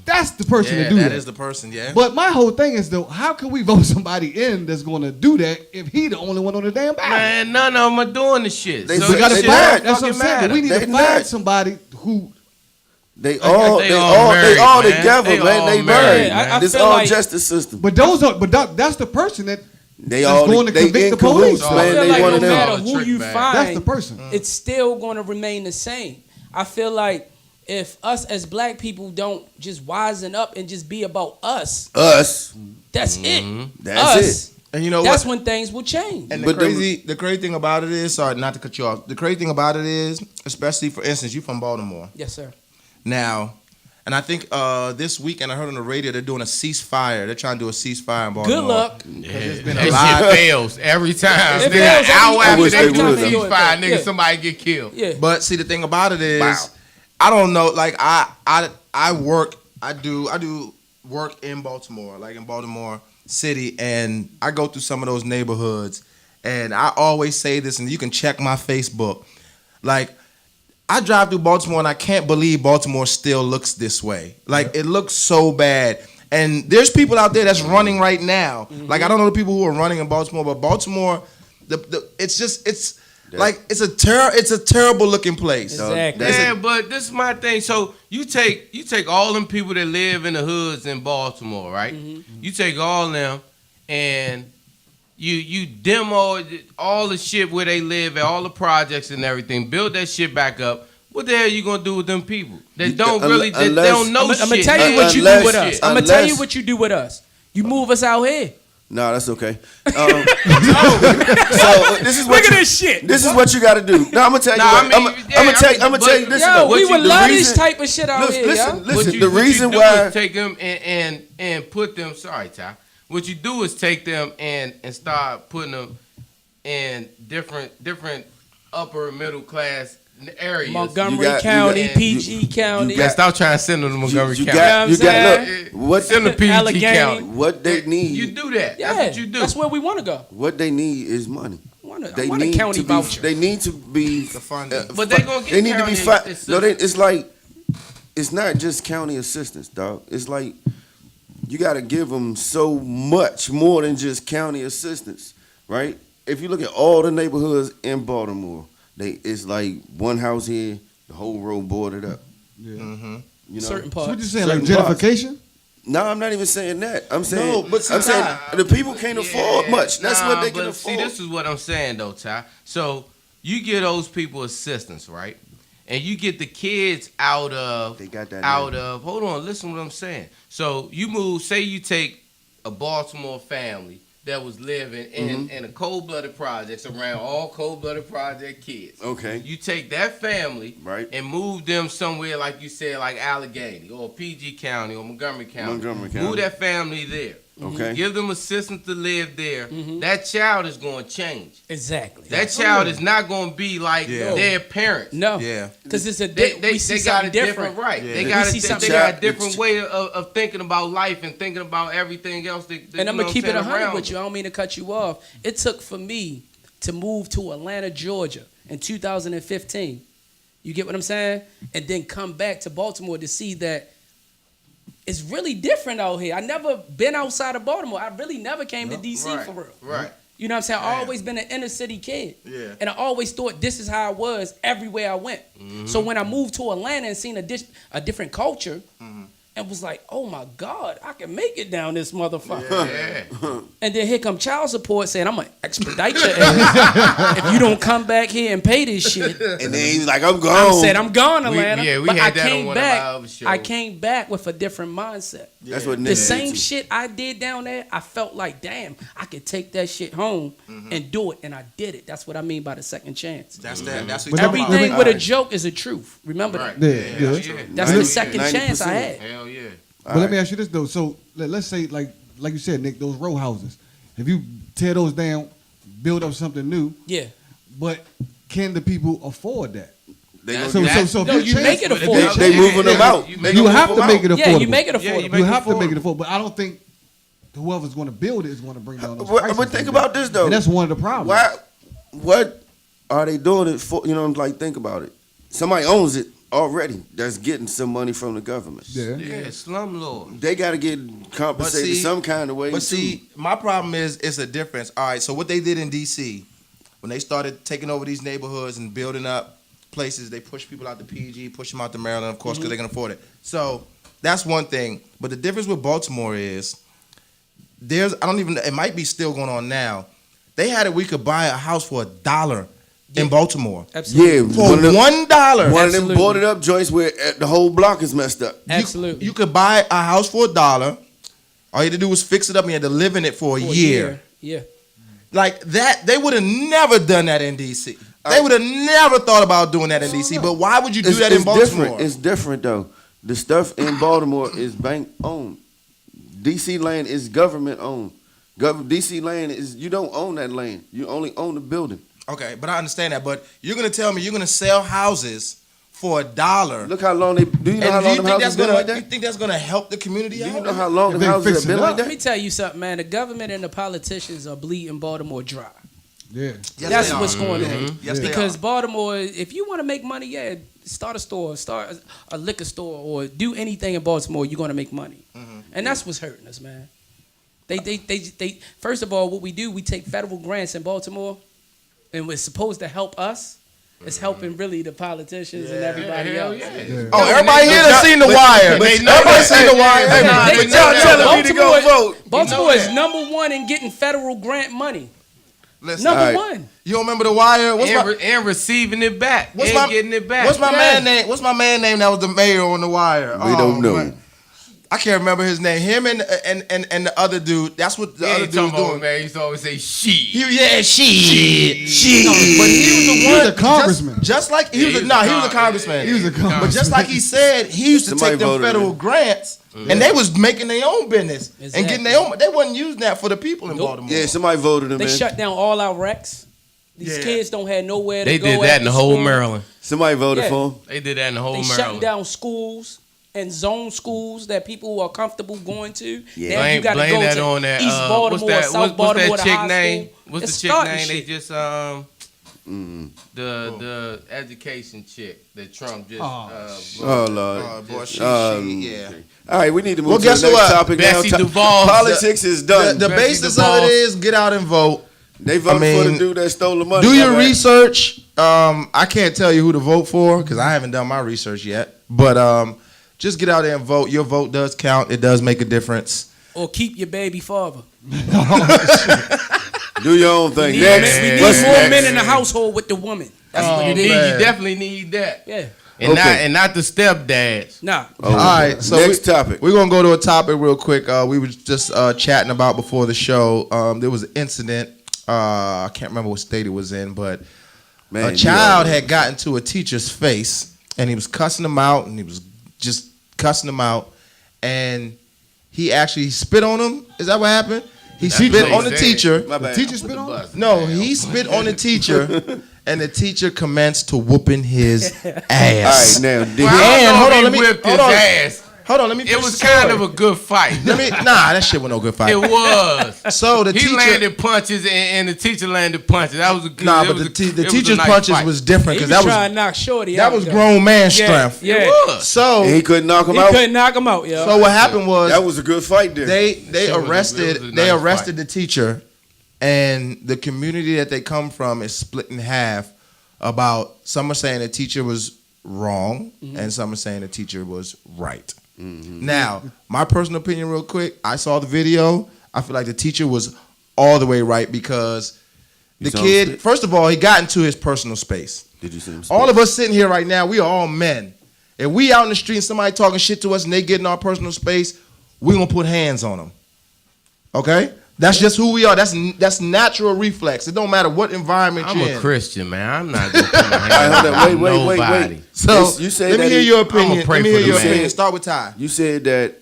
That's the person Yeah, to do that that. is the person, yeah. But my whole thing is though, how can we vote somebody in that's going to do that if he the only one on the damn ballot? Man, none of them are doing the shit. They- So we gotta shit find- don't That's what I'm fucking saying. But we need They to not. find somebody who. They all they all they married, all man. together, They man. all They married, married. man. I This feel all like- justice system. But that's the person that They that's all going to they convict in the police. cahoots, I man. feel They like one no of them. matter Oh, who trick you bag. find, That's the person. it's still going to remain the same. I feel like if us as black people don't just wisen up and just be about us, Us. that's it. That's Us. And you know That's what? when things will change. And But the crazy thing about it is, sorry, not to cut you off. The crazy thing about it is, especially for instance, you from Baltimore. Yes, sir. Now, and I think this weekend I heard on the radio they're doing a ceasefire. They're trying to do a ceasefire in Baltimore. Good luck. It's been That a lot. shit fails every time. It Nigga, fails an hour every after wish they they do would. the ceasefire, nigga, Yeah. somebody get killed. Yeah. But see, the thing about it is, Wow. I don't know. Like I work. I do work in Baltimore. Like in Baltimore city, and I go through some of those neighborhoods, and I always say this, and you can check my Facebook. Like, I drive through Baltimore, and I can't believe Baltimore still looks this way. Like, it looks so bad. And there's people out there that's running right now. Like, I don't know the people who are running in Baltimore, but Baltimore, it's a terrible looking place. Exactly. Yeah, but this is my thing. So you take all them people that live in the hoods in Baltimore, right? You take all them and you demo all the shit where they live at, all the projects and everything, build that shit back up. What the hell you gonna do with them people that don't really they don't know shit? I'm gonna tell you what you do with us. I'm gonna tell you what you do with us. You move us out here. No, that's okay. So this is what Look at this shit. This is what you got to do. No, I'm gonna tell you. I'm gonna tell you this. Yo, we would love this type of shit out here. Listen. The reason why is take them and put them. Sorry, Ty. What you do is take them and start putting them in different upper middle class areas. Montgomery County, PG County. Stop trying to send them to Montgomery County. Send them to PG County. What they need. You do that. Yeah, that's what you do. That's where we want to go. What they need is money. I want a county voucher. They need to be The funding. But they gonna get. They need to be county it's like it's not just county assistance, dog. It's like you got to give them so much more than just county assistance, right? If you look at all the neighborhoods in Baltimore, it's like one house here, the whole road boarded up. Yeah. You know? Certain parts. So what you saying, like gentrification? No, I'm not even saying that. I'm saying, No, but I'm saying the people can't afford much. That's what they can afford. See, this is what I'm saying though, Ty. So you get those people assistance, right? And you get the kids out of. They got that. Hold on, listen to what I'm saying. So you move. Say you take a Baltimore family that was living in a cold-blooded projects around all cold-blooded project kids. Okay. You take that family Right. and move them somewhere like you said, like Allegheny or PG County or Montgomery County. Move that family there. Okay. Give them assistance to live there. That child is going to change. Exactly. That child is not going to be like their parents. No. Yeah. Because it's a They see got a something different right. Yeah. They got a different Child- way of thinking about life and thinking about everything else. And I'm gonna keep it 100 around with you. I don't mean to cut you off. It took for me to move to Atlanta, Georgia in 2015. You get what I'm saying? And then come back to Baltimore to see that it's really different out here. I never been outside of Baltimore. I really never came to DC for real. Right. You know what I'm saying? I always been an inner city kid. Yeah. And I always thought this is how I was everywhere I went. So when I moved to Atlanta and seen a different culture, and was like, oh my God, I can make it down this motherfucker. Yeah. And then here come child support saying, I'm going to expedite your ass if you don't come back here and pay this shit. And then he's like, I'm I gone. said, I'm gone, Atlanta. we but had I that came on one of back. our other shows. I came back with a different mindset. That's what The niggas same do. shit I did down there, I felt like, damn, I could take that shit home and do it. And I did it. That's what I mean by the second chance. That's that. That's what But you're talking about. Everything with a joke is a truth. Remember Right. that. Yeah. That's the second chance I 90%. had. Hell yeah. But let me ask you this though. So let's say like you said, Nick, those row houses. If you tear those down, build up something new, Yeah. but can the people afford that? They That's- gonna- So if No, you make it affordable. They moving them out. You They you gonna have move to them make out. it affordable. Yeah, you make it affordable. Yeah, You have to make it affordable. But I don't think whoever's going to build it is going to bring down those prices. But think about this though. And that's one of the problems. What are they doing it for? You know, like think about it. Somebody owns it already. That's getting some money from the government. Yeah. Yeah, slumlord. They got to get compensated some kind of way. But too. see, my problem is it's a difference. All right, so what they did in DC, when they started taking over these neighborhoods and building up places, they pushed people out to PG, push them out to Maryland, of course, because they can afford it. So that's one thing. But the difference with Baltimore is it might be still going on now. They had it, we could buy a house for $1 in Baltimore. Absolutely. Yeah, For $1. one of them Absolutely. boarded up joints where the whole block is messed up. Absolutely. You could buy a house for $1. All you had to do was fix it up and you had to live in it for a year. Yeah. Like that, they would have never done that in DC. They would have never thought about doing that in DC. But why would you do that in Baltimore? Different. It's different though. The stuff in Baltimore is bank owned. DC land is government owned. DC land is, you don't own that land. You only own the building. Okay, but I understand that. But you're gonna tell me you're gonna sell houses for $1. Look how long they. Do you know how And do long you them think houses that's been gonna? like You that? think that's gonna help the community Do out? you know how long If them they houses fix have been it like up. Let me that? tell you something, man. The government and the politicians are bleeding Baltimore dry. Yeah. Yes, That's they are. what's going on. Yes, they Because are. Baltimore, if you want to make money, yeah, start a store, start a liquor store, or do anything in Baltimore, you're going to make money. And that's what's hurting us, man. They first of all, what we do, we take federal grants in Baltimore, and it's supposed to help us. It's helping really the politicians and everybody Hell else. yeah. Oh, everybody here done seen The Wire. Everybody seen The Wire. They But know y'all that. telling me to go vote. Baltimore You know is that. #1 in getting federal grant money. Listen, Number Alright. one. you don't remember The Wire? And receiving it back. And getting it back. What's my man name? What's my man name that was the mayor on The Wire? We don't know. man. I can't remember his name. Him and the other dude. That's what the He other ain't dude was talking about, doing. man. He used to always say she. She. But he was the He one. was a congressman. Just like he Yeah, was. he was No, a he was a con- congressman. He was a congressman. But just like he said, he used to Somebody take them voted federal him. grants, and they was making their own business and getting their own. They wasn't using that for the people in Nope. Baltimore. Yeah, somebody voted him They in. shut down all our recs. These Yeah. kids don't have nowhere to They go. did that in after the whole school. Maryland. Somebody voted Yeah. for him. They did that in the whole They shutting Maryland. down schools and zone schools that people who are comfortable going to. Yeah. Now you got to Blame go that to on that. East Baltimore, what's that? South What's Baltimore, that the chick high name? school. What's It's the chick starting name? They shit. just the education chick that Trump just. Oh Lord. Oh, boy, she, yeah. All right, we need to move Well, to guess the next what? topic Bessie now. Duvall. Politics is done. The Bessie basis DeVos. of it is get out and vote. They voted for mean, the dude that stole the money. Do your My bad. research. I can't tell you who to vote for because I haven't done my research yet. But just get out there and vote. Your vote does count. It does make a difference. Or keep your baby father. Do your own thing. We Next. need What's more next? men in the household with the woman. That's what it You is. definitely need that. Yeah. And Okay. not the stepdads. Nah. Oh, All right. So next topic. We're gonna go to a topic real quick. We were just chatting about before the show. There was an incident. I can't remember what state it was in, but Man, a child had gotten to a teacher's face and he was cussing him out, and he was just cussing him out, and he actually spit on him. Is that what happened? He spit what on he the said. teacher. My bad. Teacher spit on him? No, he spit on the teacher, and the teacher commenced to whooping his ass. All right, now. Did Well, he- I And don't know hold if on, he let me- whipped his hold on. ass. Hold on, let me. It finish was the kind story. of a good fight. That shit was no good fight. It was. So the He teacher landed punches and the teacher landed punches. That was a good. Nah, it but was the a- it was a teacher's nice punches fight. was different He because was that was trying to knock Shorty that out. was though. grown man Yeah, strength. Yeah. It was. So and he couldn't knock him He out? couldn't knock him out, yo. so what happened was That was a good fight there. they It was a arrested nice they arrested fight. the teacher, and the community that they come from is split in half. About some are saying the teacher was wrong, and some are saying the teacher was right. Now, my personal opinion, real quick, I saw the video. I feel like the teacher was all the way right because the You saw him kid, spit? first of all, he got into his personal space. Did you see him spit? All of us sitting here right now, we are all men. If we out in the street and somebody talking shit to us and they get in our personal space, we gonna put hands on them. Okay? That's just who we are. That's natural reflex. It don't matter what environment I'm you're a in. Christian, man. I'm not gonna put my All right, hands hold on. on Wait. nobody. So Yes, you said let me that hear he- your I'ma opinion. pray Let me for hear the your man. opinion. Start with Ty. You said that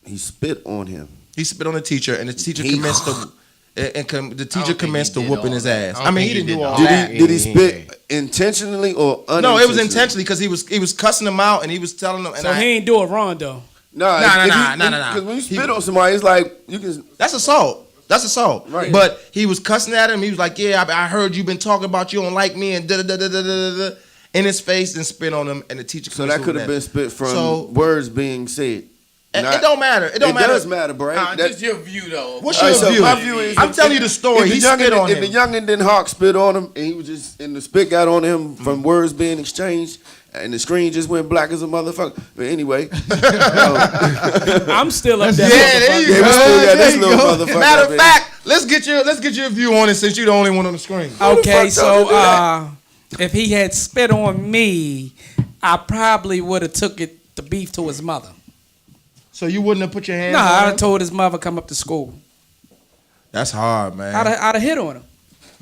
he spit on him. He spit on the teacher, and the teacher He- commenced to. The teacher think commenced to he did whooping all his that. ass. I I mean, don't he think didn't do all Did that. he did he Yeah. spit intentionally or unintentionally? No, it was intentionally because he was cussing him out and he was telling them. And So he ain't do it wrong, though. Nah, Nah. Because when you spit on somebody, it's like you can. That's assault. That's assault. Right. But he was cussing at him. He was like, "Yeah, I heard you been talking about you don't like me," and da da da da da da in his face and spit on him. And the teacher. So that could have been spit from So- words being said. It Not- don't matter. It don't It matter. does matter, bro. That- Just your view, though. What's All your right, so view? my view is I'm telling you the story. He spit on if him. the youngin didn't hawk spit on him, and he was just and the spit got on him from words being exchanged, and the screen just went black as a motherfucker. But anyway, I'm still up there. Yeah, there you yeah, go. we still got There this you little go. motherfucker. Matter up of here. fact, let's get your view on it since you're the only one on the screen. Okay, fuck told you so to do if he had spit on me, I probably would have took it the beef to his mother. So you wouldn't have put your hands Nah, on I'd him? have told his mother come up to school. That's hard, man. I'd have hit on him.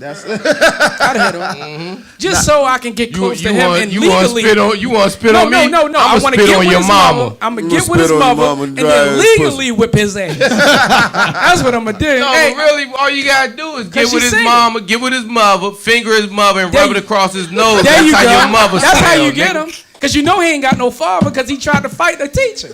That's I'd hit him. Just so I can get close to him and you want to legally. spit on me? No. I want to spit get on with your his mama. mother. I'm gonna You get with his spit on your mother mama and and then drive his legally whip his ass. That's what I'm gonna do. No, Hey, but really, all you gotta do is get she with his single. mama, get with his mother, finger his mother, and There rub it you- across his nose. there you That's how go. your mother That's how sound, you get nigga. him. Cause you know he ain't got no father because he tried to fight the teacher.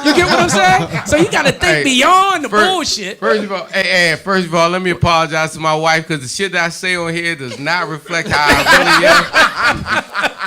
You get what I'm saying? So you gotta think Hey, beyond the First- bullshit. First of all, let me apologize to my wife because the shit that I say on here does not reflect how I really am.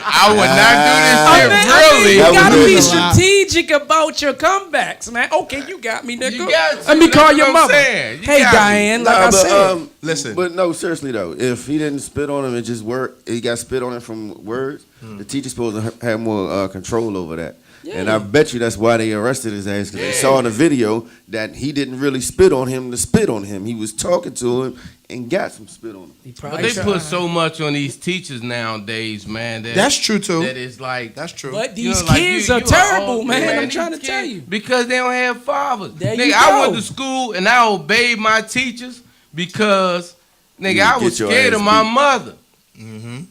I would not do this shit, really. You That gotta was be good. strategic about your comebacks, man. Okay, you got me, nigga. You got to. Let me call That's your what I'm mother. saying. You Hey, got to. Diane, like I said. Listen. But no, seriously though, if he didn't spit on him and just he got spit on him from words. The teacher's supposed to have more control over that. And I bet you that's why they arrested his ass, because they saw in the video that he didn't really spit on him to spit on him. He was talking to him and got some spit on him. But they put so much on these teachers nowadays, man. That's true too. That is like. That's true. But You these know, like, kids you are are terrible, old, man. I'm these trying to kids- tell you. Because they don't have fathers. There Nigga, you I go. went to school and I obeyed my teachers because, nigga, You I get was your scared ass of my beat. mother.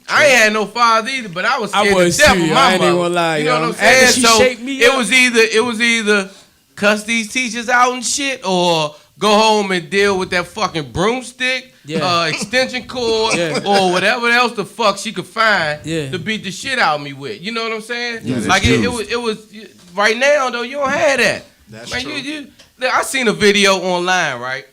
I ain't had no father either, but I was I scared was to death too, of yo. my I ain't mother. even gonna lie, you know yo. what I'm After saying? she So shaped me it up. was either cuss these teachers out and shit, or go home and deal with that fucking broomstick, extension cord, or whatever else the fuck she could find to beat the shit out of me with. You know what I'm saying? Yeah, like that's it was right now though. You don't have that. That's Man, true. I seen a video online, right?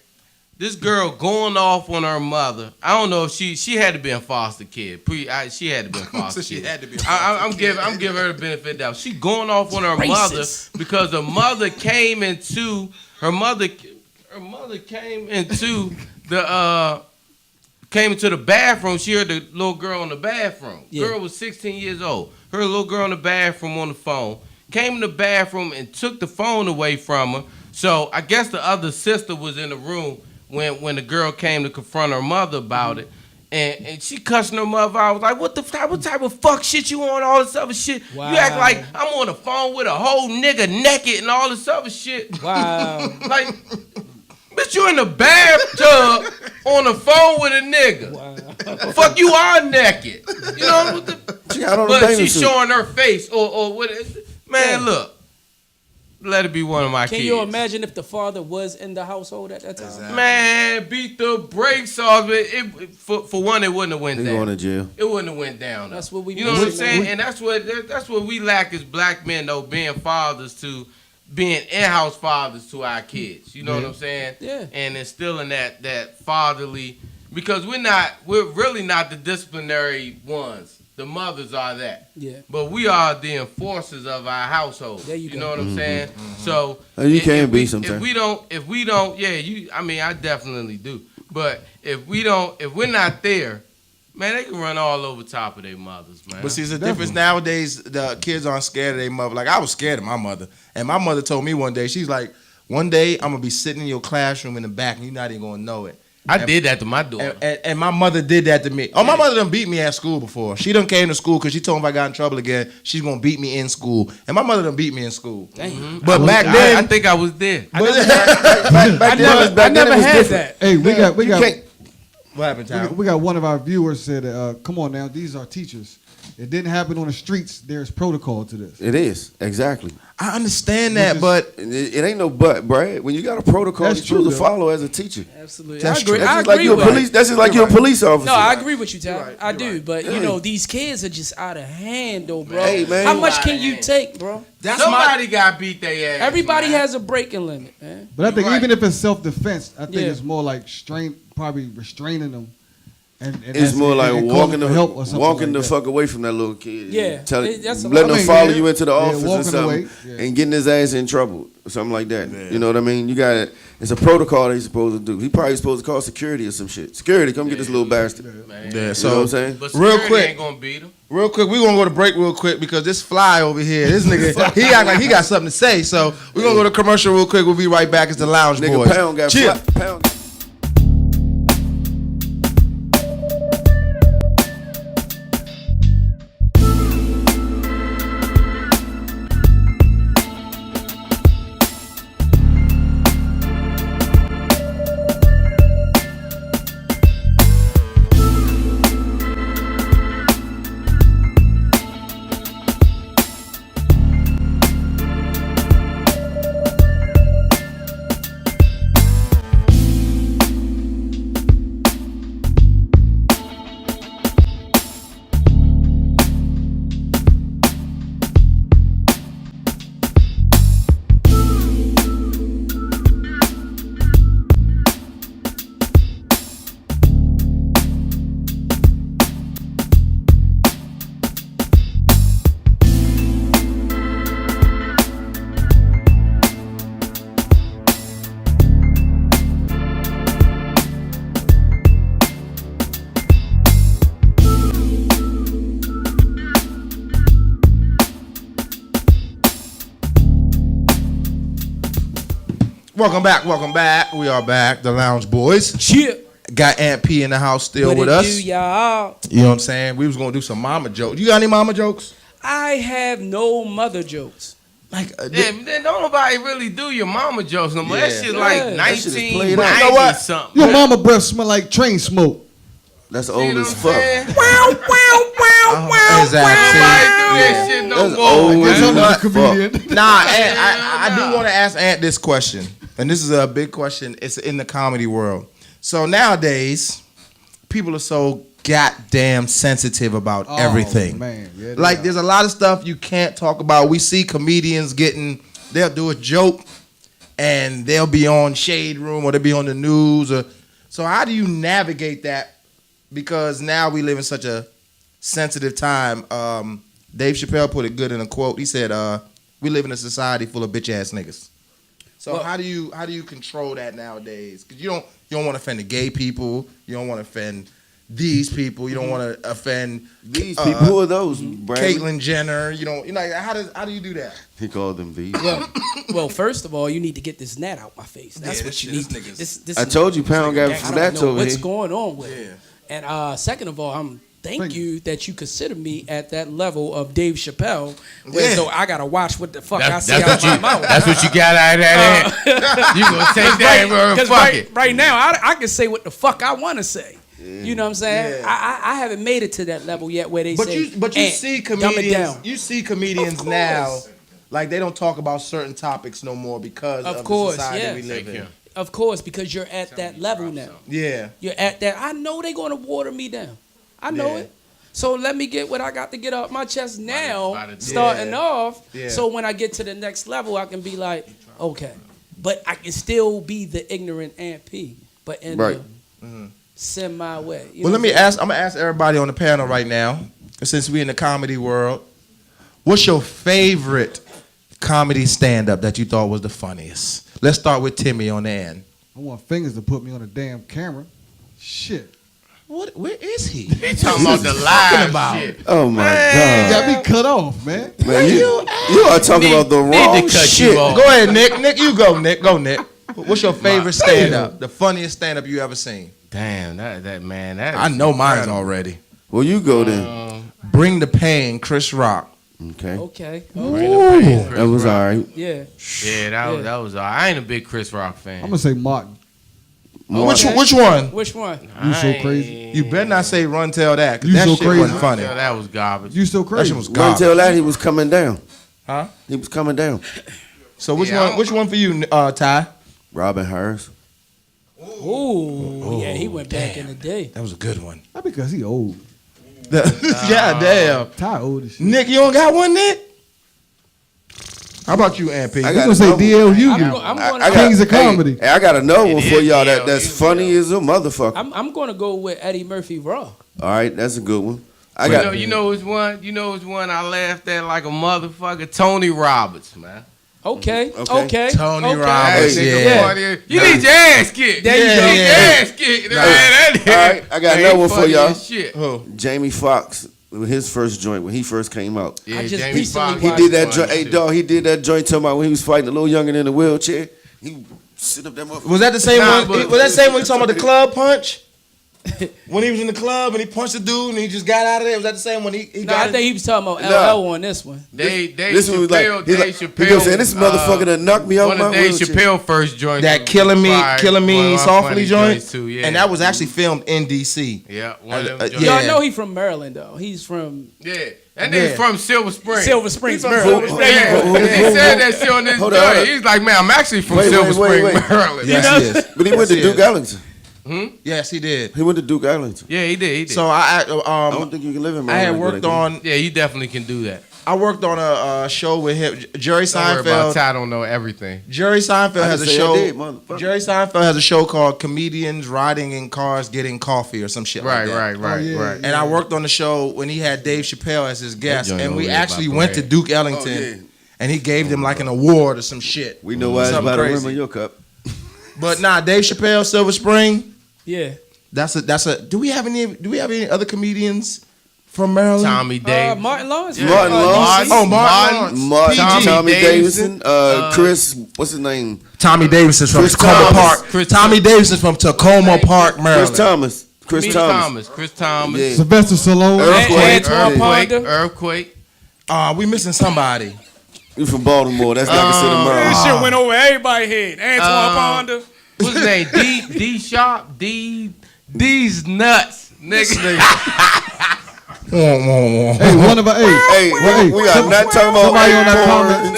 This girl going off on her mother. I don't know if she had to be a foster kid. She had to be a foster So she kid. had to be a I'm giving her the benefit of the doubt. She going off on her Racist. mother because her mother came into the bathroom. She heard the little girl in the bathroom. Yeah. Girl was 16 years old. Heard a little girl in the bathroom on the phone. Came in the bathroom and took the phone away from her. So I guess the other sister was in the room when the girl came to confront her mother about it. And she cussing her mother out. I was like, what type of fuck shit you on, all this other shit? Wow. You act like I'm on the phone with a whole nigga naked and all this other shit. Wow. Like, bitch, you in the bathtub on the phone with a nigga. Wow. Fuck, you are naked. You know what the, She got on a but bathing she's suit. showing her face or what? Man, look. Let it be one of my Can kids. you imagine if the father was in the household at that time? Exactly. Man, beat the brakes off it. For one, it wouldn't have went He down. going to jail. It wouldn't have went down. That's what we You know what I'm missing, saying? man. And that's what we lack as black men, though, being fathers to being in-house fathers to our kids. You know what I'm saying? Yeah. And instilling that fatherly, because we're really not the disciplinary ones. The mothers are that. Yeah. But we are the enforcers of our household. There you go. know what I'm saying? So You can if be we- sometimes. If we don't, I mean, I definitely do. But if we're not there, man, they can run all over top of their mothers, man. But see, the difference nowadays, the kids aren't scared of their mother. Like, I was scared of my mother. And my mother told me one day, she's like, one day I'm going to be sitting in your classroom in the back and you're not even going to know it. I did that to my daughter. And my mother did that to me. Oh, my mother done beat me at school before. She done came to school because she told me if I got in trouble again, she's going to beat me in school. And my mother done beat me in school. But back then... I think I was there. But I never had that. Hey, we got what happened, Tom? we got one of our viewers said, "Come on now, these are teachers. It didn't happen on the streets. There's protocol to this." It is, exactly. I understand that, but... It ain't no but, Brad. When you got a protocol, That's you're supposed to true, though. folloa as a teacher. Absolutely. That's I agree. true. That's I just like agree you're a with police. That's just like you're a police officer. No, I agree with you, Ty. right. I You're do, right. but you know these kids are just out of hand, though, bro. Hey, man. How much Out of can you hand. take, bro? Somebody got beat their ass. Everybody man. has a breaking limit, man. But I think Right. even if it's self-defense, I think Yeah. it's more like probably restraining them. And It's asking- more like and calling walking for help or something walking like the that. fuck away from that little kid. Yeah, Telling, that's a letting lot. him I mean, follow yeah. you into the Yeah, office or walking something, away, yeah. and getting his ass in trouble or something like that. You know what I mean? You got it. It's a protocol he's supposed to do. He probably supposed to call security or some shit. Security, come get this little bastard. Man. Yeah, You know what so I'm saying? But Real security quick. ain't gonna beat him. real quick, we're gonna go to break real quick because this fly over here, this nigga, he act like he got something to say. So we're gonna go to commercial real quick. We'll be right back. It's the Lounge Nigga, Boys. Pound got Chill. Pound. Welcome back. We are back. The Lounge Boys. Cheer. Got Aunt P in the house still What with it us. do, y'all? You know what I'm saying? We was gonna do some mama jokes. You got any mama jokes? I have no mother jokes. Like, Yeah, but then don't nobody really do your mama jokes no more. That Yeah. shit like Yeah. That shit is played out. 1990 You know what? something. Your mama breath smell like train smoke. That's See old what as I'm fuck. saying? Exactly. Nobody do that Yeah. shit no That's more. old man. as I'm not a fuck. comedian. Nah, Aunt, I do want to ask Aunt this question, and this is a big question. It's in the comedy world. So nowadays, people are so goddamn sensitive about everything. Man, yeah, they Like, are. there's a lot of stuff you can't talk about. We see comedians they'll do a joke, and they'll be on Shade Room or they'll be on the news. So how do you navigate that? Because now we live in such a sensitive time. Dave Chappelle put it good in a quote. He said, "We live in a society full of bitch ass niggas." So Well- how do you control that nowadays? Because you don't want to offend the gay people. You don't want to offend these people. You don't want to offend These people, who are those? Bradley? Caitlyn Jenner. You know, how do you do that? He called them these. Well, first of all, you need to get this gnat out my face. That's Yeah, what this you shit- need. this This I told you, Pound got I some don't gnats know over what's here. going on with it. Yeah. And second of all, I'm thank Thank you that you consider me at that level of Dave Chappelle, where Yeah. so I gotta watch what the fuck I That's, say that's, out what my you, mouth. that's what you got out of that. You gonna take that and Because fuck it. right now, I can say what the fuck I want to say. You know what I'm saying? Yeah. I haven't made it to that level yet where they But say, you "Aunt, see dumb it comedians. down." You see comedians Of now, course. like they don't talk about certain topics no more because Of of course, the society yeah. we live Thank in. you. Of course, because you're at that level now. Yeah. You're at that. I know they're gonna water me down. I know Yeah. it. So let me get what I got to get off my chest now, By the- starting Yeah. off. Yeah. So when I get to the next level, I can be like, okay, but I can still be the ignorant Aunt P, but in Right. the semi way. You Well, know let me what I'm ask. I'm gonna ask everybody on the panel right now, since we in the comedy world. What's your favorite comedy stand-up that you thought was the funniest? Let's start with Timmy on the end. I want fingers to put me on a damn camera. Shit. What? Where is he? He talking about the live about? shit. Oh my You god, got me cut off, man. man! You are talking about the Need wrong to cut shit. you off. Go ahead, Nick. Nick, you go. Nick, go. Nick. What's your favorite stand-up? The funniest stand-up you ever seen? Damn, that man. That I is know mine's incredible. already. Well, you go then. Bring the Pain, Chris Rock. Okay, Okay. that was all right. Yeah. Yeah, that was. I ain't a big Chris Rock fan. I'm gonna say Martin. Which one? Which one? You so I crazy. ain't- You better not say Run Tell That, because You that so shit crazy. wasn't funny. Yeah, that was garbage. You so That crazy. shit was Run garbage. tell that he was coming down. Huh? He was coming down. So which Yeah, one? Which one for you, Ty? Robin Harris. Ooh, yeah, he went back in the day. That was a good one. Not because he old. God damn. Ty old as shit. Nick, you don't got one, Nick? How about you, Aunt P? I You got gonna say another- DLU? I'm, you. go, I'm I gonna. Kings of comedy. Hey, I got another one It for is y'all DLU. that's funny as a motherfucker. I'm gonna go with Eddie Murphy Raw. All right, that's a good one. I You got know, you know which one? You know which one I laughed at like a motherfucker? Tony Roberts, man. Okay. Okay. Okay. Tony okay. Roberts. That nigga yeah. funny. You need your ass kicked. There you you go. need your Yeah. ass kicked. Nah. Man, that nigga All right, I got ain't another one for funny y'all. as Shit. Who? Jamie Foxx with his first joint when he first came out. Yeah, I just Jamie recently Foxx He watched did that funny joint. Hey too. dog, he did that joint talking about when he was fighting a little youngin in the wheelchair. He sit up that motherfucker. Was that the same Nah, one? but- Was that the same one you talking about the club punch? When he was in the club and he punched the dude and he just got out of there. Was that the same one? He No, got I think he was talking about Nah. LL on this one. Dave This one was like, Chappelle, he Dave like, Chappelle. he gonna say this motherfucker that knocked me out One my of Dave wheelchair. Chappelle first joints. that was killing me fire. One of my softly funny joint. joints too, yeah. And that was actually filmed in DC. Yeah, one of them Yeah. joints. Y'all know he from Maryland though. He's from Yeah, that nigga's Yeah. from Silver Spring. Silver Springs, He from Maryland. Silver There you Spring. go. Yeah, he said that shit on this Hold joint. on, hold on. He's like, man, I'm actually from Wait, Silver wait, Spring, wait. Maryland. Yes, he is. But he went to Yes, he Duke is. Ellington. Yes, he did. He went to Duke Ellington. Yeah, he did. So I don't think you can live in I had Maryland. worked but I on Yeah, you definitely can do that. a show with him. Jerry Don't worry about Seinfeld. Ty don't know everything. Jerry Seinfeld I has a just said I show. did, motherfucker. Jerry Seinfeld has a show called Comedians Riding in Cars Getting Coffee or some shit Right, like that. right, yeah, right. And I worked on the show when he had Dave Chappelle as his guest, joint and we over there actually by went to Brad. Duke Ellington, Oh, yeah. and he gave them like an award or some shit. We know why it's Something by the rim crazy. of your cup. But nah, Dave Chappelle, Silver Spring. Yeah. That's a. Do we have any other comedians from Maryland? Tommy Davis. Martin Lawrence. Martin Lawrence. Oh, Martin Lawrence. Martin, Tommy Davidson. Davidson, Chris, what's his name? Tommy Davis is from Chris Tacoma Thomas. Park. Tommy Davis is from Tacoma Park, Maryland. Chris Thomas. Chris Thomas. Yeah. Sylvester Stallone. Earthquake. We missing somebody. You from Baltimore? That's like I said in Maryland. This shit went over everybody's head. Antoine Ponder. What's his name? D Sharp. D's nuts, nigga. Hey, one of our We are not talking about somebody on that comment.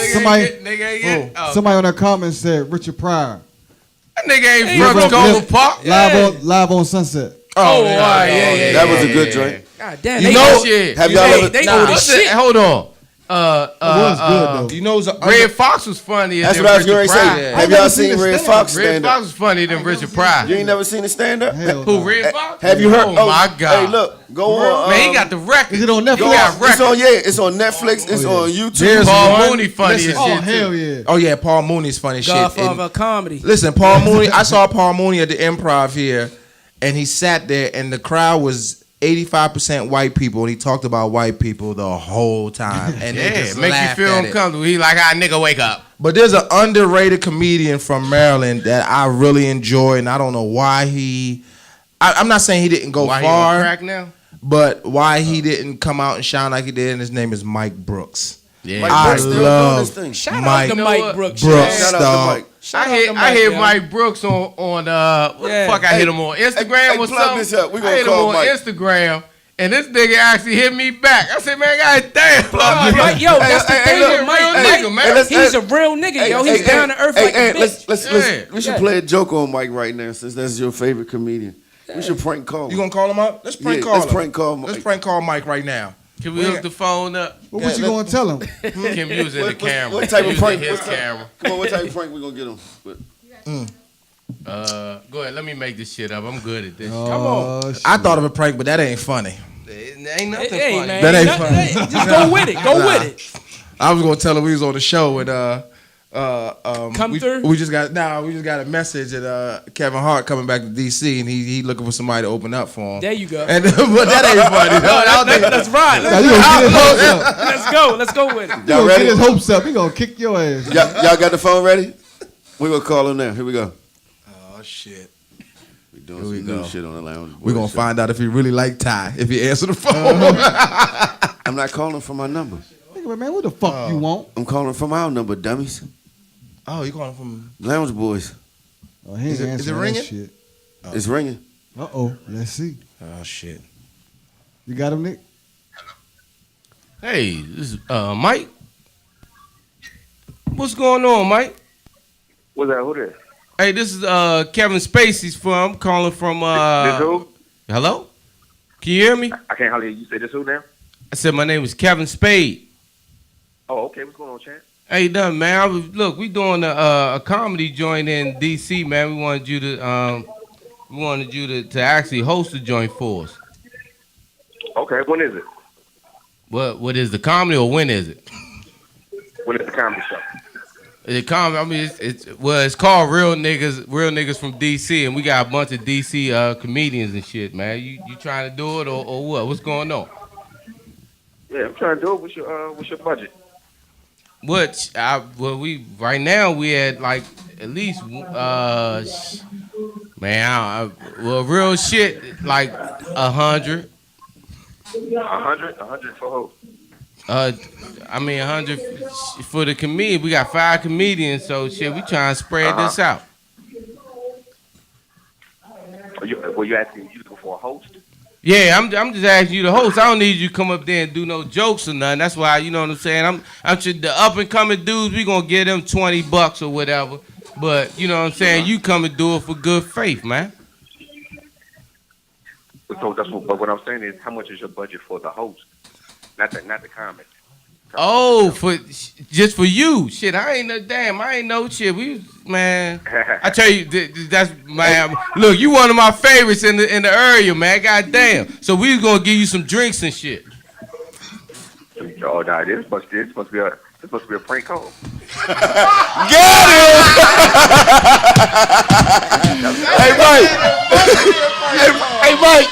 comment. Somebody on that comment said Richard Pryor. That nigga ain't from Tacoma Park. Live on Sunset. Oh, yeah. That was a good drink. God damn. You know, Have y'all ever? They old as shit. Hold on. It was good though. you know, Red Fox was funnier That's than what I was Richard going to Pryor. say. Have y'all seen Red Fox Red stand Fox up? was funnier than Richard Pryor. You ain't never seen it stand up? Hell Who, no. Red Fox? Have you heard? Oh, my God. Hey, look, go on. Man, he got the record. Is it on He Netflix? got It's record. on it's on Netflix. It's on YouTube. There's Paul one- Mooney funny as shit, listen, Oh hell yeah. Oh yeah, Paul Mooney's funny shit. Godfather And- of comedy. Listen, Paul Mooney. I saw Paul Mooney at the Improv here, and he sat there, and the crowd was 85% white people, and he talked about white people the whole time. And they Yeah, just make you laughed feel at it. uncomfortable. He like, nigga, wake up. But there's an underrated comedian from Maryland that I really enjoy, and I don't know why he. I'm not saying he didn't go Why he on far, crack now? but why he didn't come out and shine like he did, and his name is Mike Brooks. Yeah. Mike I Brooks still doing love his thing. Shout Mike out to know Mike what? Brooks. Brooks. Shout out dog. to Mike. I hit Mike Brooks on fuck. I hit him on Instagram hey, or plug something. this up. We gonna I hit him call on Mike. Instagram, and this nigga actually hit me back. I said, man, god damn. Right, yo, that's the thing look, with Mike. real Mike, nigga, man. he's a real nigga, yo. He's down to earth like a bitch. We should play a joke on Mike right now, since that's your favorite comedian. We should prank call him. You gonna call him up? Let's prank Yeah, call let's him. prank call Mike. Let's prank call Mike right now. Can we hook the phone up? What you gonna tell him? Kim using the camera. What type of Using prank? his camera. Come on, what type of prank we gonna get him? Go ahead. Let me make this shit up. I'm good at this. Come on. I thought of a prank, but that ain't funny. It ain't nothing Hey, funny. man. That ain't nothing- funny. hey, just go with it. Go with it. I was gonna tell him we was on the show and Come through? we just got a message that Kevin Hart coming back to DC and he looking for somebody to open up for him. There you go. And but that ain't funny. Let's ride. Now, you gonna get his hopes up. Let's go. Let's go with it. You gonna get his hopes up. He gonna kick your ass. Y'all got the phone ready? We gonna call him now. Here we go. Oh shit. We doing Here we some go. new shit on the lounge. We're gonna find out if he really like Ty if he answer the phone. I'm not calling from my number. Nigga, man, what the fuck you want? I'm calling from our number, dummies. Oh, you calling from? Lounge boys. Oh, he ain't Is it answering that ringing? shit. It's ringing. Let's see. Oh shit. You got him, Nick? Hey, this is Mike. What's going on, Mike? What's that? Who this? Hey, this is Kevin Spacey's from. I'm calling from. This who? Hello? Can you hear me? I can't hardly hear you. Say this who now? I said my name is Kevin Spade. Oh, okay. What's going on, Chad? Hey, done, man. Look, we doing a comedy joint in DC, man. We wanted you to actually host the joint for us. Okay. When is it? What is the comedy or when is it? When is the comedy show? The comedy, I mean, it's called Real Niggas from DC, and we got a bunch of DC comedians and shit, man. You trying to do it or what? What's going on? Yeah, I'm trying to do it. What's your budget? Right now we had like at least real shit like 100. 100 for who? 100 for the comedian. We got 5 comedians, so shit, we trying to spread this out. Were you asking you for a host? Yeah, I'm just asking you to host. I don't need you to come up there and do no jokes or nothing. That's why, you know what I'm saying? I'm the up and coming dudes, we gonna give them $20 or whatever. But you know what I'm saying? You come and do it for good faith, man. So but what I'm saying is, how much is your budget for the host? Not the comic. Oh, just for you? Shit, I ain't no shit. Man, I tell you, that's man. Look, you one of my favorites in the area, man. God damn. So we was gonna give you some drinks and shit. Oh, nah, this must be a prank call. Hey Mike.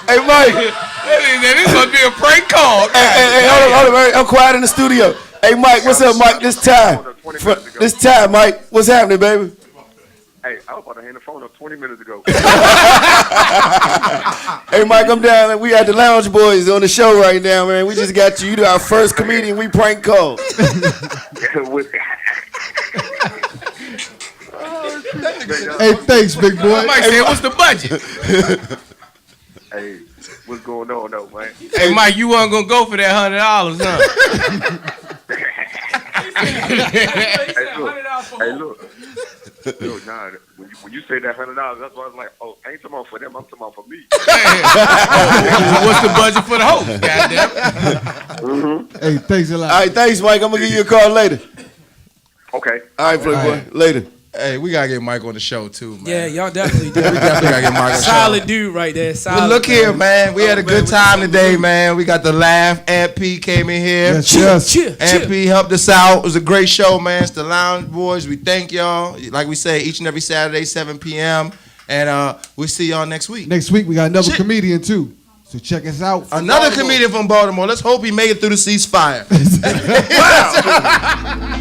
Hey Mike. This must be a prank call. Hey, hold on, I'm quiet in the studio. Hey, Mike, what's up, Mike? This time, Mike, what's happening, baby? Hey, I was about to hang the phone up 20 minutes ago. Hey, Mike, I'm down. We at the Lounge Boys on the show right now, man. We just got you. You our first comedian we prank called. Hey, thanks, big boy. Mike said, what's the budget? Hey, what's going on, though, man? Hey, Mike, you wasn't going to go for that $100, huh? Hey, look. Look, nah, when you say that $100, that's why I was like, oh, I ain't talking about for them, I'm talking about for me. What's the budget for the host? Goddamn. Hey, thanks a lot. All right, thanks, Mike. I'm going to give you a call later. Okay. All right, Playboy. Later. Hey, we gotta get Mike on the show too, man. Yeah, y'all definitely do. We definitely gotta get Mike on the show. Solid dude right there. Solid. But look here, man. We had a good time today, man. We got the laugh. Aunt P came in here. Yes. Aunt P helped us out. It was a great show, man. It's the Lounge Boys. We thank y'all. Like we say, each and every Saturday, 7 p.m. And we'll see y'all next week. Next week, we got another comedian, too. So check us out. Another comedian from Baltimore. Let's hope he made it through the ceasefire. Wow.